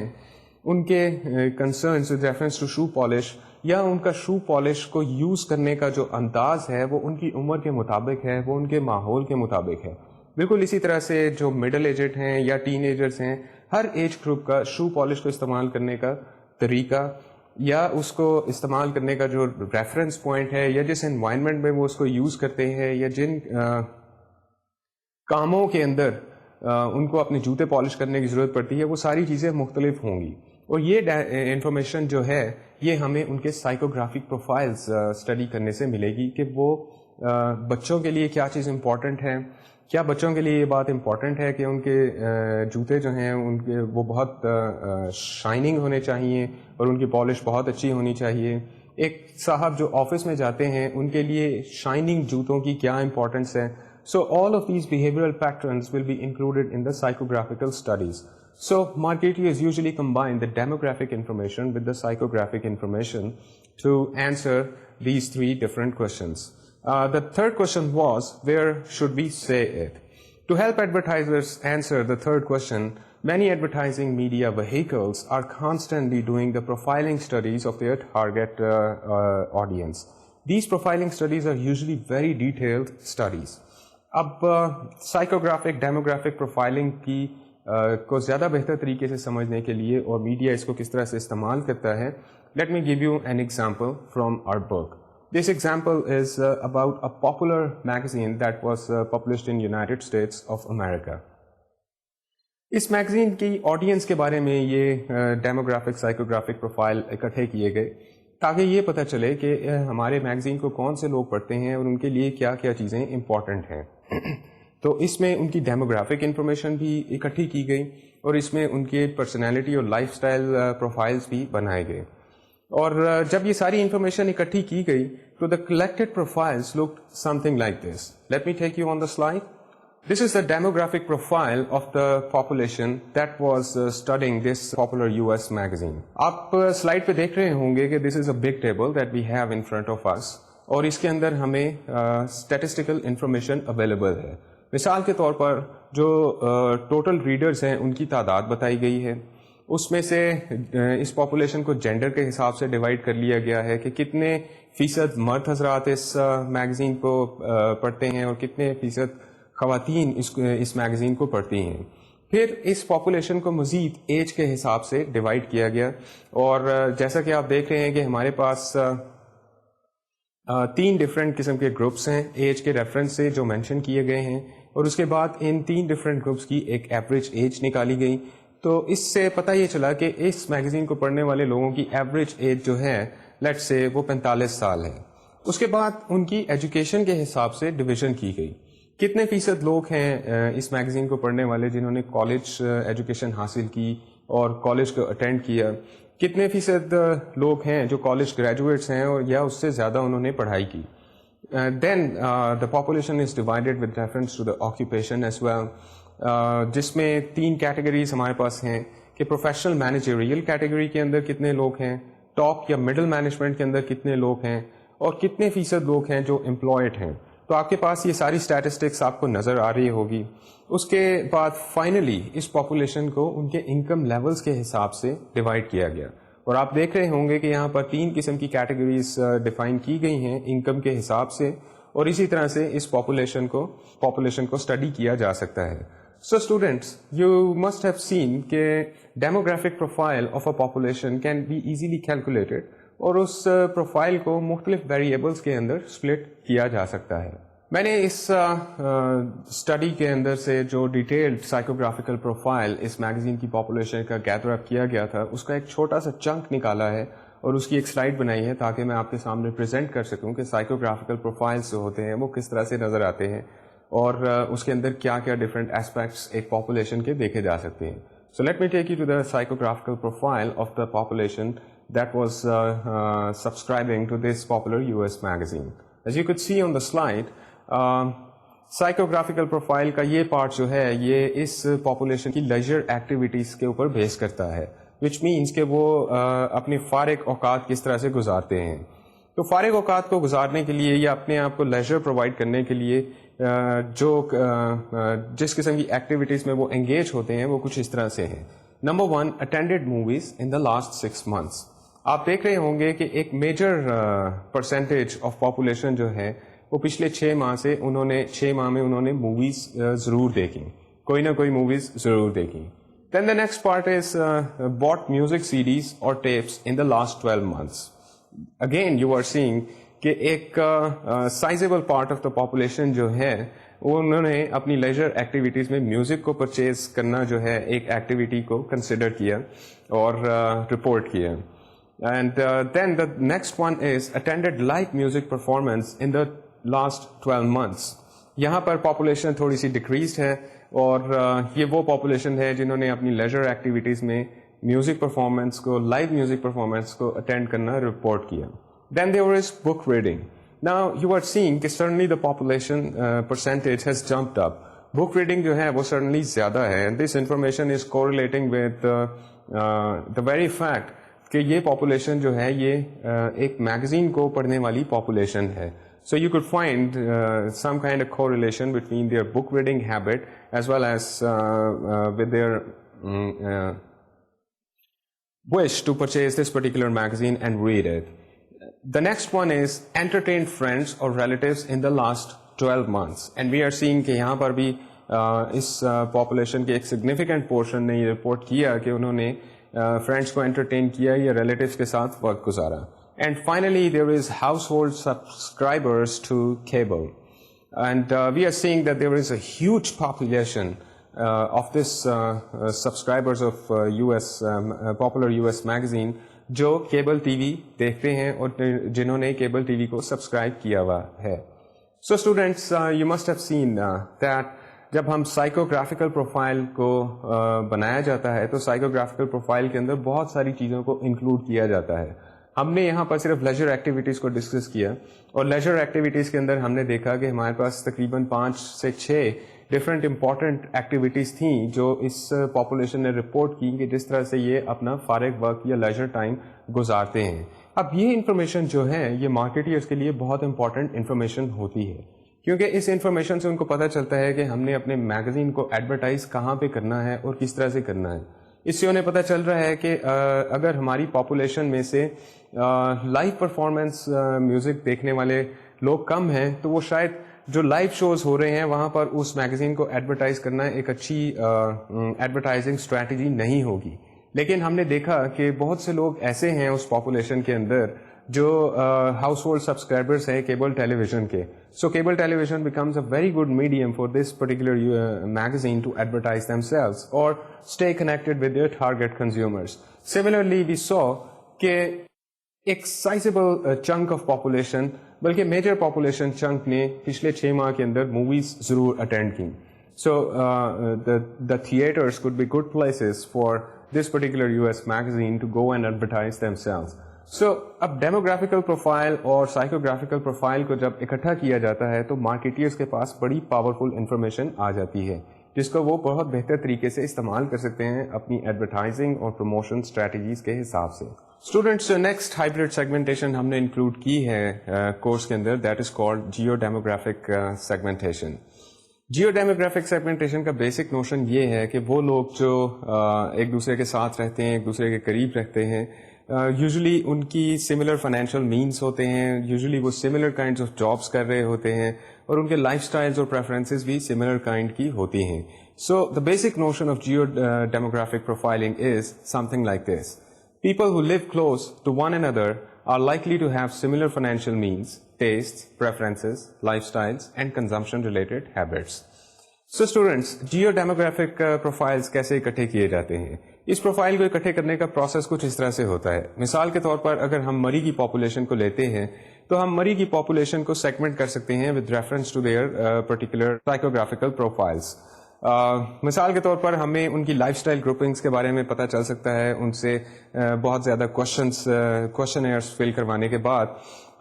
ان کے concerns with reference to shoe polish یا ان کا شو پالش کو یوز کرنے کا جو انداز ہے وہ ان کی عمر کے مطابق ہے, وہ ان کے ماحول کے مطابق ہے. بالکل اسی طرح سے جو مڈل ایجڈ ہیں یا ٹین ایجرس ہیں, ہر ایج گروپ کا شو پالش کو استعمال کرنے کا طریقہ یا اس کو استعمال کرنے کا جو ریفرنس پوائنٹ ہے یا جس انوائرمنٹ میں وہ اس کو یوز کرتے ہیں یا جن کاموں کے اندر ان کو اپنے جوتے پالش کرنے کی ضرورت پڑتی ہے, وہ ساری چیزیں مختلف ہوں گی. اور یہ انفارمیشن جو ہے یہ ہمیں ان کے سائیکوگرافک پروفائلز اسٹڈی کرنے سے ملے گی کہ وہ بچوں کے لیے کیا چیز امپورٹنٹ ہے. کیا بچوں کے لیے یہ بات امپورٹنٹ ہے کہ ان کے جوتے جو ہیں ان کے وہ بہت شائننگ ہونے چاہیے اور ان کی پالش بہت اچھی ہونی چاہیے. ایک صاحب جو آفس میں جاتے ہیں ان کے لیے شائننگ جوتوں کی کیا امپورٹنس ہے. So all of these behavioral patterns will be included in the psychographical studies. So marketeers usually combine the demographic information with the psychographic information to answer these three different questions. The third question was, where should we say it? To help advertisers answer the third question, many advertising media vehicles are constantly doing the profiling studies of their target audience. These profiling studies are usually very detailed studies. اب psychographic demographic profiling کی کو زیادہ بہتر طریقے سے سمجھنے کے لیے اور میڈیا اس کو کس طرح سے استعمال کرتا ہے, let me give you an example from our book. This example is about a popular magazine that was published in United States of America. اس میگزین کی آڈینس کے بارے میں یہ ڈیموگرافک سائیکوگرافک پروفائل اکٹھے کیے گئے تاکہ یہ پتہ چلے کہ ہمارے میگزین کو کون سے لوگ پڑھتے ہیں اور ان کے لیے کیا کیا چیزیں امپورٹنٹ ہیں. تو اس میں ان کی ڈیموگرافک انفارمیشن بھی اکٹھی کی گئی اور اس میں ان کے پرسنالٹی اور لائف سٹائل پروفائلز بھی بنائے گئے. اور جب یہ ساری انفارمیشن اکٹھی کی گئی تو the collected profiles look something like this. Let me take you on the slide. This is the demographic profile of the population that was studying this popular US magazine. آپ slide پہ دیکھ رہے ہوں گے کہ this is a big table that we have in front of us اور اس کے اندر ہمیں statistical information available ہے. مثال کے طور پر جو ٹوٹل ریڈرز ہیں ان کی تعداد بتائی گئی ہے. اس میں سے اس پاپولیشن کو جینڈر کے حساب سے ڈیوائڈ کر لیا گیا ہے کہ کتنے فیصد مرد حضرات اس میگزین کو پڑھتے ہیں اور کتنے فیصد خواتین اس میگزین کو پڑھتی ہیں. پھر اس پاپولیشن کو مزید ایج کے حساب سے ڈیوائڈ کیا گیا اور جیسا کہ آپ دیکھ رہے ہیں کہ ہمارے پاس 3 ڈفرینٹ قسم کے گروپس ہیں ایج کے ریفرنس سے جو مینشن کیے گئے ہیں اور اس کے بعد ان 3 ڈفرینٹ گروپس کی ایک ایوریج ایج نکالی گئی. تو اس سے پتہ یہ چلا کہ اس میگزین کو پڑھنے والے لوگوں کی ایوریج ایج جو ہے لیٹ سے وہ 45 سال ہے. اس کے بعد ان کی ایجوکیشن کے حساب سے ڈویژن کی گئی. کتنے فیصد لوگ ہیں اس میگزین کو پڑھنے والے جنہوں نے کالج ایجوکیشن حاصل کی اور کالج کو اٹینڈ کیا. کتنے فیصد لوگ ہیں جو کالج گریجویٹس ہیں اور یا اس سے زیادہ انہوں نے پڑھائی کی. Then the population is divided with reference to the occupation as well, جس میں 3 کیٹیگریز ہمارے پاس ہیں کہ پروفیشنل مینیجریل کیٹیگری کے اندر کتنے لوگ ہیں, ٹاپ یا مڈل مینجمنٹ کے اندر کتنے لوگ ہیں اور کتنے فیصد لوگ ہیں جو امپلائڈ ہیں. تو آپ کے پاس یہ ساری اسٹیٹسٹکس آپ کو نظر آ رہی ہوگی. اس کے بعد فائنلی اس پاپولیشن کو ان کے انکم لیولز کے حساب سے ڈیوائڈ کیا گیا اور آپ دیکھ رہے ہوں گے کہ یہاں پر 3 قسم کی کیٹیگریز ڈیفائن کی گئی ہیں انکم کے حساب سے اور اسی طرح سے اس پاپولیشن کو اسٹڈی کیا جا سکتا ہے. So students, you must have seen کہ demographic profile of a population can be easily calculated اور اس پروفائل کو مختلف ویریبلس کے اندر سپلٹ کیا جا سکتا ہے. میں نے اس اسٹڈی کے اندر سے جو ڈیٹیلڈ سائیکوگرافیکل پروفائل اس میگزین کی پاپولیشن کا گیدر اپ کیا گیا تھا اس کا ایک چھوٹا سا چنک نکالا ہے اور اس کی ایک سلائڈ بنائی ہے تاکہ میں آپ کے سامنے پریزنٹ کر سکوں کہ سائیکوگرافیکل پروفائلس جو ہوتے ہیں وہ کس طرح سے نظر آتے ہیں اور اس کے اندر کیا کیا ڈفرینٹ ایسپیکٹس ایک پاپولیشن کے دیکھے جا سکتے ہیں. So let me take you to the psychographical profile of the population that was subscribing to this popular US magazine. As you could see on the slide, psychographical profile کا یہ part جو ہے یہ اس population کی leisure activities کے اوپر بیس کرتا ہے, which means کہ وہ اپنی فارغ اوقات کس طرح سے گزارتے ہیں. تو فارغ اوقات کو گزارنے کے لیے یا اپنے آپ کو لیجر پرووائڈ کرنے کے لیے جس قسم کی ایکٹیویٹیز میں وہ انگیج ہوتے ہیں وہ کچھ اس طرح سے ہیں. Number 1, attended movies in the last 6 months. آپ دیکھ رہے ہوں گے کہ ایک میجر پرسنٹیج آف پاپولیشن جو ہے وہ پچھلے 6 ماہ سے 6 ماہ میں انہوں نے موویز ضرور دیکھی, کوئی نہ کوئی موویز ضرور دیکھی. Then the next part is bought music CDs or tapes in the last 12 months. Again you are seeing کہ ایک sizeable part of the population جو ہے انہوں نے اپنی لیجر ایکٹیویٹیز میں میوزک کو پرچیز کرنا جو ہے ایک ایکٹیویٹی کو کنسیڈر کیا اور رپورٹ کیا. And then the next one is attended live music performance in the last 12 months. یہاں پر پاپولیشن تھوڑی سی ڈکریزڈ ہے اور یہ وہ پاپولیشن ہے جنہوں نے اپنی لیجر ایکٹیویٹیز میں میوزک پرفارمنس کو, لائیو میوزک پرفارمنس کو اٹینڈ کرنا رپورٹ کیا. Then there is book reading. Now you are seeing کہ certainly the population percentage has jumped up. Book reading جو ہے وہ certainly زیادہ ہے. And this information is correlating with the very fact کہ یہ population جو ہے یہ ایک magazine کو پڑھنے والی population ہے. So you could find some kind of correlation between their book reading habit as well as with their wish to purchase this particular magazine and read it. The next one is entertain friends or relatives in the last 12 months. And we are seeing کہ یہاں پر بھی اس population کے ایک significant portion نے یہ report کیا کہ انہوں نے friends کو entertain کیا یا relatives کے ساتھ وقت گزارا. And finally there is household subscribers to cable. And we are seeing that there is a huge population of this subscribers of US popular US magazine جو کیبل ٹی وی دیکھتے ہیں اور جنہوں نے کیبل ٹی وی کو subscribe کیا ہوا ہے. So students you must have seen that جب ہم سائیکوگرافیکل پروفائل کو بنایا جاتا ہے تو سائیکوگرافیکل پروفائل کے اندر بہت ساری چیزوں کو انکلوڈ کیا جاتا ہے. ہم نے یہاں پر صرف لیجر ایکٹیویٹیز کو ڈسکس کیا اور لیجر ایکٹیویٹیز کے اندر ہم نے دیکھا کہ ہمارے پاس تقریباً 5 سے 6 ڈفرینٹ امپورٹنٹ ایکٹیویٹیز تھیں جو اس پاپولیشن نے رپورٹ کی کہ جس طرح سے یہ اپنا فارغ وقت یا لیجر ٹائم گزارتے ہیں. اب یہ انفارمیشن جو ہے یہ مارکیٹرز کے لیے بہت امپورٹنٹ انفارمیشن ہوتی ہے کیونکہ اس انفارمیشن سے ان کو پتہ چلتا ہے کہ ہم نے اپنے میگزین کو ایڈورٹائز کہاں پہ کرنا ہے اور کس طرح سے کرنا ہے. اس سے انہیں پتہ چل رہا ہے کہ اگر ہماری پاپولیشن میں سے لائیو پرفارمنس میوزک دیکھنے والے لوگ کم ہیں تو وہ شاید جو لائیو شوز ہو رہے ہیں وہاں پر اس میگزین کو ایڈورٹائز کرنا ایک اچھی ایڈورٹائزنگ اسٹریٹجی نہیں ہوگی. لیکن ہم نے دیکھا کہ بہت سے لوگ ایسے ہیں اس پاپولیشن کے اندر جو ہاؤس ہولڈ سبسکرائبرس ہیں کیبل ٹیلی ویژن کے. So cable television becomes a very good medium for this particular magazine to advertise themselves اور stay connected with their target consumers. Similarly we saw کہ ایک sizeable chunk of population بلکہ major population chunk نے پچھلے 6 ماہ کے اندر movies ضرور attend کی. سو دا theatres could be good places for this particular US magazine to go and advertise themselves. So اب ڈیموگرافیکل پروفائل اور سائیکوگرافیکل پروفائل کو جب اکٹھا کیا جاتا ہے تو مارکیٹرز کے پاس بڑی پاورفل انفارمیشن آ جاتی ہے جس کو وہ بہت بہتر طریقے سے استعمال کر سکتے ہیں اپنی ایڈورٹائزنگ اور پروموشن اسٹریٹجیز کے حساب سے. اسٹوڈینٹس نیکسٹ ہائبرڈ سیگمنٹیشن ہم نے انکلوڈ کی ہے کورس کے اندر, that is called geo demographic segmentation. Geo demographic segmentation کا بیسک نوشن یہ ہے کہ وہ لوگ جو ایک دوسرے کے ساتھ رہتے ہیں, ایک دوسرے کے قریب رہتے ہیں, یوزلی ان کی سملر فائنینشیل مینس ہوتے ہیں, یوزلی وہ سملر کائنڈز آف جابس کر رہے ہوتے ہیں اور ان کے لائف اسٹائلز اور پریفرنسز بھی سملر کائنڈ کی ہوتی ہیں. So the basic notion of geo demographic profiling is something like this. People who live close to one another are likely to have similar financial means, tastes, preferences, lifestyles, and consumption-related habits. So students, geo-demographic profiles کیسے اکٹھے کیے جاتے ہیں؟ اس profile کو اکٹھے کرنے کا process کچھ اس طرح سے ہوتا ہے. مثال کے طور پر اگر ہم مری کی پاپولیشن کو لیتے ہیں تو ہم مری کی پاپولیشن کو سیگمنٹ کر سکتے ہیں with reference to their particular psychographical profiles. مثال کے طور پر ہمیں ان کی لائف اسٹائل گروپنگس کے بارے میں پتہ چل سکتا ہے. ان سے بہت زیادہ کوشچنائرس فل کروانے کے بعد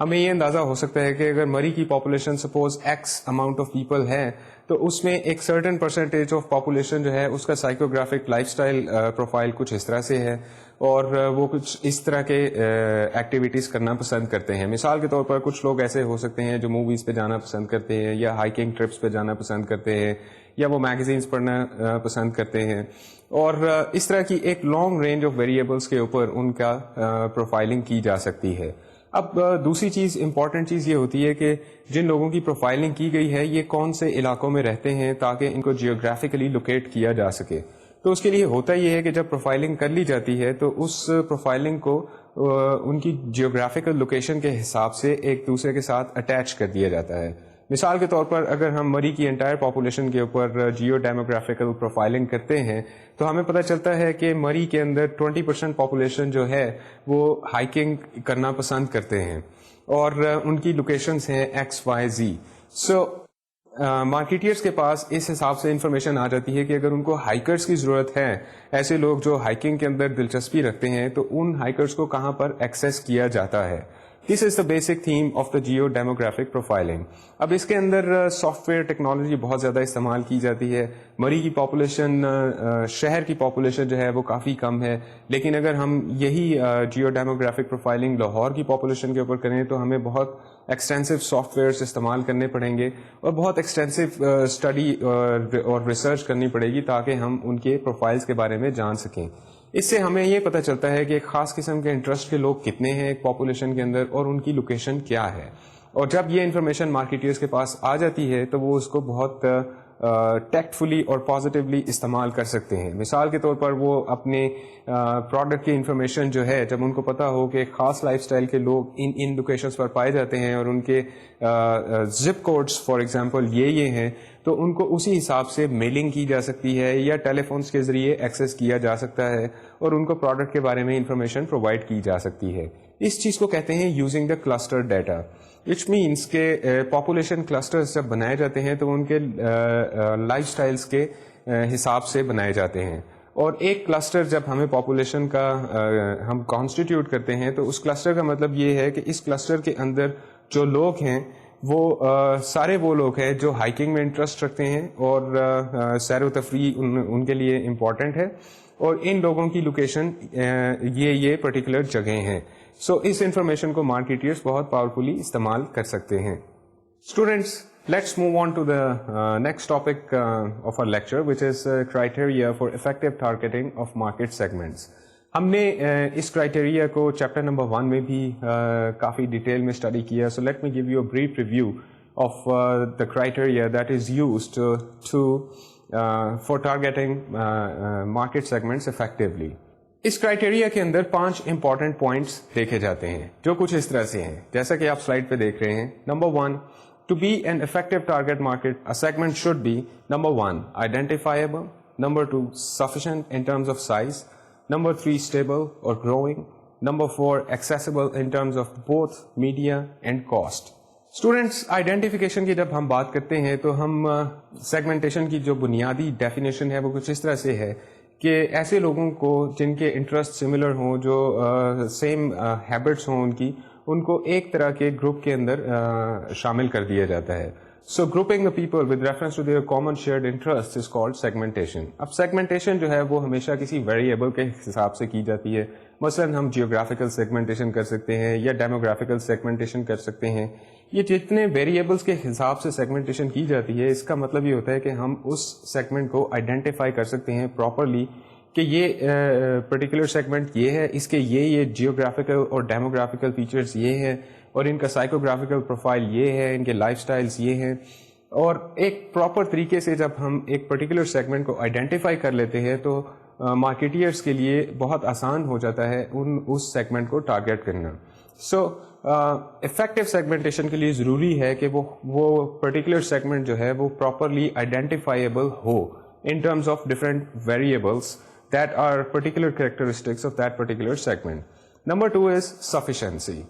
ہمیں یہ اندازہ ہو سکتا ہے کہ اگر مری کی population suppose x amount of people ہے تو اس میں ایک سرٹن پرسنٹیج آف پاپولیشن جو ہے اس کا سائیکوگرافک لائف سٹائل پروفائل کچھ اس طرح سے ہے اور وہ کچھ اس طرح کے ایکٹیویٹیز کرنا پسند کرتے ہیں. مثال کے طور پر کچھ لوگ ایسے ہو سکتے ہیں جو موویز پہ جانا پسند کرتے ہیں یا ہائکنگ ٹرپس پہ جانا پسند کرتے ہیں یا وہ میگزینس پڑھنا پسند کرتے ہیں, اور اس طرح کی ایک لانگ رینج آف ویریبلس کے اوپر ان کا پروفائلنگ کی جا سکتی ہے. اب دوسری چیز امپورٹنٹ چیز یہ ہوتی ہے کہ جن لوگوں کی پروفائلنگ کی گئی ہے یہ کون سے علاقوں میں رہتے ہیں تاکہ ان کو جیوگرافیکلی لوکیٹ کیا جا سکے. تو اس کے لیے ہوتا یہ ہے کہ جب پروفائلنگ کر لی جاتی ہے تو اس پروفائلنگ کو ان کی جیوگرافیکل لوکیشن کے حساب سے ایک دوسرے کے ساتھ اٹیچ کر دیا جاتا ہے. مثال کے طور پر اگر ہم مری کی انٹائر پاپولیشن کے اوپر جیو ڈیموگرافیکل پروفائلنگ کرتے ہیں تو ہمیں پتہ چلتا ہے کہ مری کے اندر 20% پاپولیشن جو ہے وہ ہائکنگ کرنا پسند کرتے ہیں اور ان کی لوکیشنز ہیں ایکس وائی زی. سو مارکیٹرز کے پاس اس حساب سے انفارمیشن آ جاتی ہے کہ اگر ان کو ہائکرز کی ضرورت ہے, ایسے لوگ جو ہائکنگ کے اندر دلچسپی رکھتے ہیں, تو ان ہائکرز کو کہاں پر ایکسیس کیا جاتا ہے. This is the basic theme of the geo demographic profiling. اب اس کے اندر سافٹ ویئر ٹیکنالوجی بہت زیادہ استعمال کی جاتی ہے. مری کی پاپولیشن, شہر کی پاپولیشن جو ہے وہ کافی کم ہے, لیکن اگر ہم یہی جیو ڈیموگرافک پروفائلنگ لاہور کی پاپولیشن کے اوپر کریں تو ہمیں بہت ایکسٹینسو سافٹ ویئرس استعمال کرنے پڑیں گے اور بہت ایکسٹینسو اسٹڈی اور ریسرچ کرنی پڑے گی تاکہ ہم ان کے پروفائلز کے بارے میں جان سکیں. اس سے ہمیں یہ پتہ چلتا ہے کہ ایک خاص قسم کے انٹرسٹ کے لوگ کتنے ہیں ایک پاپولیشن کے اندر اور ان کی لوکیشن کیا ہے. اور جب یہ انفارمیشن مارکیٹرز کے پاس آ جاتی ہے تو وہ اس کو بہت ٹیکٹفلی اور پازیٹیولی استعمال کر سکتے ہیں. مثال کے طور پر وہ اپنے پروڈکٹ کی انفارمیشن جو ہے, جب ان کو پتہ ہو کہ خاص لائف سٹائل کے لوگ ان لوکیشنز پر پائے جاتے ہیں اور ان کے زپ کوڈز فار ایگزامپل یہ ہیں, تو ان کو اسی حساب سے میلنگ کی جا سکتی ہے یا ٹیلی فونس کے ذریعے ایکسیس کیا جا سکتا ہے اور ان کو پروڈکٹ کے بارے میں انفارمیشن پرووائڈ کی جا سکتی ہے. اس چیز کو کہتے ہیں using the cluster data, which means کہ پاپولیشن کلسٹرز جب بنائے جاتے ہیں تو ان کے لائف سٹائلز کے حساب سے بنائے جاتے ہیں. اور ایک کلسٹر جب ہمیں پاپولیشن کا ہم کانسٹیٹیوٹ کرتے ہیں تو اس کلسٹر کا مطلب یہ ہے کہ اس کلسٹر کے اندر جو لوگ ہیں وہ سارے وہ لوگ ہیں جو ہائکنگ میں انٹرسٹ رکھتے ہیں اور سیر و تفریح ان کے لیے امپورٹنٹ ہے, اور ان لوگوں کی لوکیشن یہ پرٹیکولر جگہیں ہیں. سو اس انفارمیشن کو مارکیٹرز بہت پاورفلی استعمال کر سکتے ہیں. Students, let's move on to the next topic of our lecture, which is criteria for effective targeting of market segments. ہم نے اس کرائٹیریا کو چیپٹر نمبر 1 میں بھی کافی ڈیٹیل میں اسٹڈی کیا. So let me give you a brief review of the criteria that is used for targeting market segments effectively. اس کرائٹیریا کے اندر 5 امپورٹنٹ پوائنٹس دیکھے جاتے ہیں جو کچھ اس طرح سے ہیں, جیسا کہ آپ سلائڈ پہ دیکھ رہے ہیں. Number 1, to be an effective target market, a segment should be number 1, identifiable, number 2, sufficient in terms of size, number 3, stable or growing, number 4, accessible in terms of both media and cost. Students, identification کی جب ہم بات کرتے ہیں تو ہم segmentation کی جو بنیادی ڈیفینیشن ہے وہ کچھ اس طرح سے ہے کہ ایسے لوگوں کو جن کے انٹرسٹ سملر ہوں, جو سیم ہیبٹس ہوں ان کو ایک طرح کے گروپ کے اندر شامل کر دیا جاتا ہے. So grouping the people with reference to their common shared interest is called segmentation. اب سیگمنٹیشن جو ہے وہ ہمیشہ کسی ویریبل کے حساب سے کی جاتی ہے. مثلاً ہم جیوگرافیکل سیگمنٹیشن کر سکتے ہیں یا ڈیموگرافیکل سیگمنٹیشن کر سکتے ہیں. یہ جتنے ویریبلس کے حساب سے سیگمنٹیشن کی جاتی ہے اس کا مطلب یہ ہوتا ہے کہ ہم اس سیگمنٹ کو آئیڈینٹیفائی کر سکتے ہیں پراپرلی کہ یہ پرٹیکولر سیگمنٹ یہ ہے, اس کے یہ جیوگرافیکل اور ڈیموگرافیکل فیچرز یہ ہیں اور ان کا سائیکوگرافیکل پروفائل یہ ہے, ان کے لائف سٹائلز یہ ہیں. اور ایک پراپر طریقے سے جب ہم ایک پرٹیکولر سیگمنٹ کو آئیڈینٹیفائی کر لیتے ہیں تو مارکیٹرز کے لیے بہت آسان ہو جاتا ہے اس سیگمنٹ کو ٹارگیٹ کرنا. سو افیکٹو سیگمنٹیشن کے لیے ضروری ہے کہ وہ پرٹیکولر سیگمنٹ جو ہے وہ properly identifiable who in terms of different variables that are particular characteristics of that particular segment. Number 2 is sufficiency.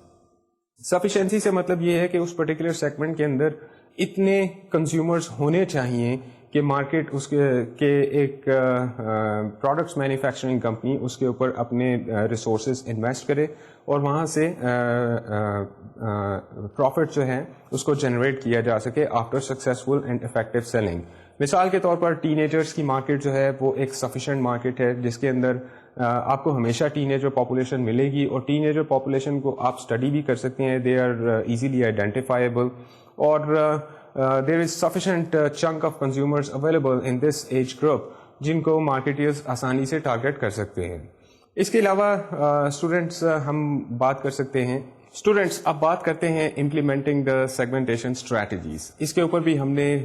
Sufficiency سے مطلب یہ ہے کہ اس particular segment کے اندر اتنے consumers ہونے چاہیے کہ مارکیٹ اس کے ایک پروڈکٹس مینوفیکچرنگ کمپنی اس کے اوپر اپنے ریسورسز انویسٹ کرے اور وہاں سے پروفٹ جو ہے اس کو جنریٹ کیا جا سکے after successful and effective selling. مثال کے طور پر ٹین ایجرس کی مارکیٹ جو ہے وہ ایک سفیشینٹ مارکیٹ ہے جس کے اندر آپ کو ہمیشہ ٹین ایجر پاپولیشن ملے گی, اور ٹین ایجر پاپولیشن کو آپ اسٹڈی بھی کر سکتے ہیں. دے آر ایزیلی آئیڈینٹیفائیبل, اور there is sufficient chunk of consumers available in this age group جن کو مارکیٹرز آسانی سے ٹارگیٹ کر سکتے ہیں. اس کے علاوہ اسٹوڈینٹس ہم بات کر سکتے ہیں. اسٹوڈینٹس اب بات کرتے ہیں امپلیمنٹنگ دا سیگمنٹیشن اسٹریٹجیز. اس کے اوپر بھی ہم نے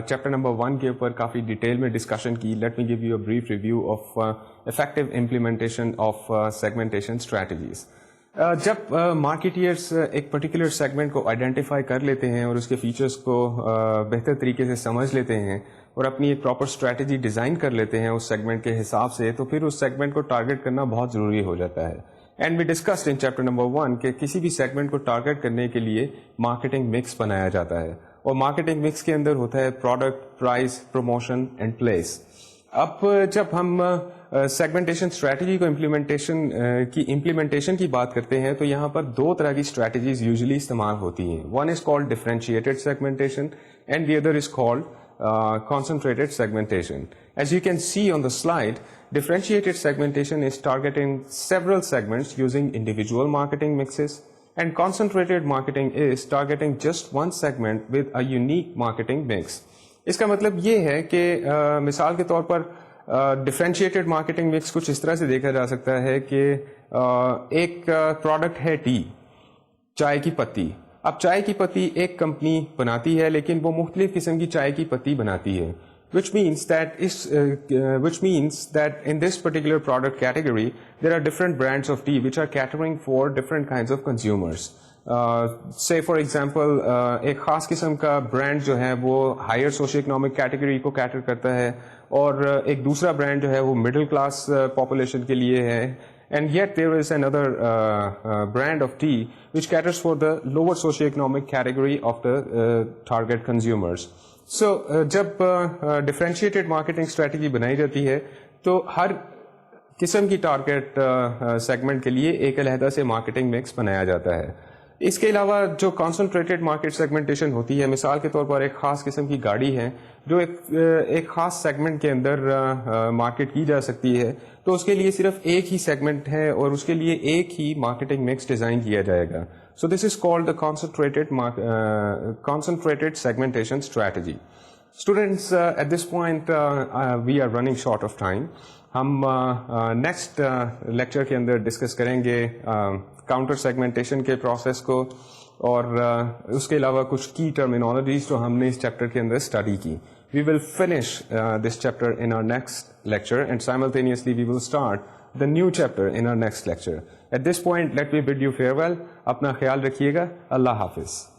چیپٹر نمبر 1 کے اوپر کافی ڈیٹیل میں ڈسکشن کی. Late me give you a brief review of effective implementation of segmentation strategies. جب مارکیٹرس ایک پرٹیکولر سیگمنٹ کو آئیڈینٹیفائی کر لیتے ہیں اور اس کے فیچرس کو بہتر طریقے سے سمجھ لیتے ہیں اور اپنی ایک پراپر اسٹریٹجی ڈیزائن کر لیتے ہیں اس سیگمنٹ کے حساب سے, تو پھر اس سیگمنٹ کو ٹارگیٹ کرنا بہت ضروری ہو جاتا ہے. And we discussed in chapter number 1 کہ کسی بھی سیگمنٹ کو ٹارگیٹ کرنے کے لیے مارکیٹنگ مکس بنایا جاتا ہے, اور مارکیٹنگ مکس کے اندر ہوتا ہے product, price, promotion and place. اب جب ہم سیگمنٹیشن اسٹریٹجی کو امپلیمنٹیشن کی بات کرتے ہیں تو یہاں پر 2 طرح کی اسٹریٹجیز یوزلی استعمال ہوتی ہیں. One is called differentiated segmentation and the other is called concentrated segmentation. As you can see on the slide, differentiated segmentation is targeting several segments using individual marketing mixes, and concentrated marketing is targeting just one segment with a unique marketing mix. اس کا مطلب یہ ہے کہ مثال کے طور پر differentiated marketing mix کچھ اس طرح سے دیکھا جا سکتا ہے کہ ایک پروڈکٹ ہے ٹی, چائے کی پتی. اب چائے کی پتی ایک کمپنی بناتی ہے لیکن وہ مختلف قسم کی چائے کی پتی بناتی ہے, which means that in this particular product category there are different brands of tea which are catering for different kinds of consumers. Say for example ایک خاص قسم کا برانڈ جو ہے وہ ہائر سوشو اکنامک کیٹیگری کو کیٹر کرتا ہے, اور ایک دوسرا برانڈ جو ہے وہ مڈل کلاس پاپولیشن کے لیے ہے. And yet there is another brand of tea which caters for the lower socioeconomic category of the target consumers. So جب differentiated marketing strategy بنائی جاتی ہے تو ہر قسم کی ٹارگیٹ سیگمنٹ کے لیے ایک علیحدہ سے مارکیٹنگ مکس بنایا جاتا ہے. اس کے علاوہ جو کانسنٹریٹڈ مارکیٹ سیگمنٹیشن ہوتی ہے, مثال کے طور پر ایک خاص قسم کی گاڑی ہے جو ایک خاص سیگمنٹ کے اندر مارکیٹ کی جا سکتی ہے, تو اس کے لیے صرف ایک ہی سیگمنٹ ہے اور اس کے لیے ایک ہی مارکیٹنگ مکس ڈیزائن کیا جائے گا. So this is called the concentrated segmentation strategy. Students, at this point we are running short of time. ہم نیکسٹ لیکچر کے اندر ڈسکس کریں گے کاؤنٹر سیگمنٹیشن کے پروسیس کو, اور اس کے علاوہ کچھ کی ٹرمینالوجیز جو ہم نے اس چیپٹر کے اندر اسٹڈی کی. We will finish this chapter in our next lecture and simultaneously we will start the new chapter in our next lecture. At this point, let me bid you farewell. اپنا خیال رکھیے گا. اللہ حافظ.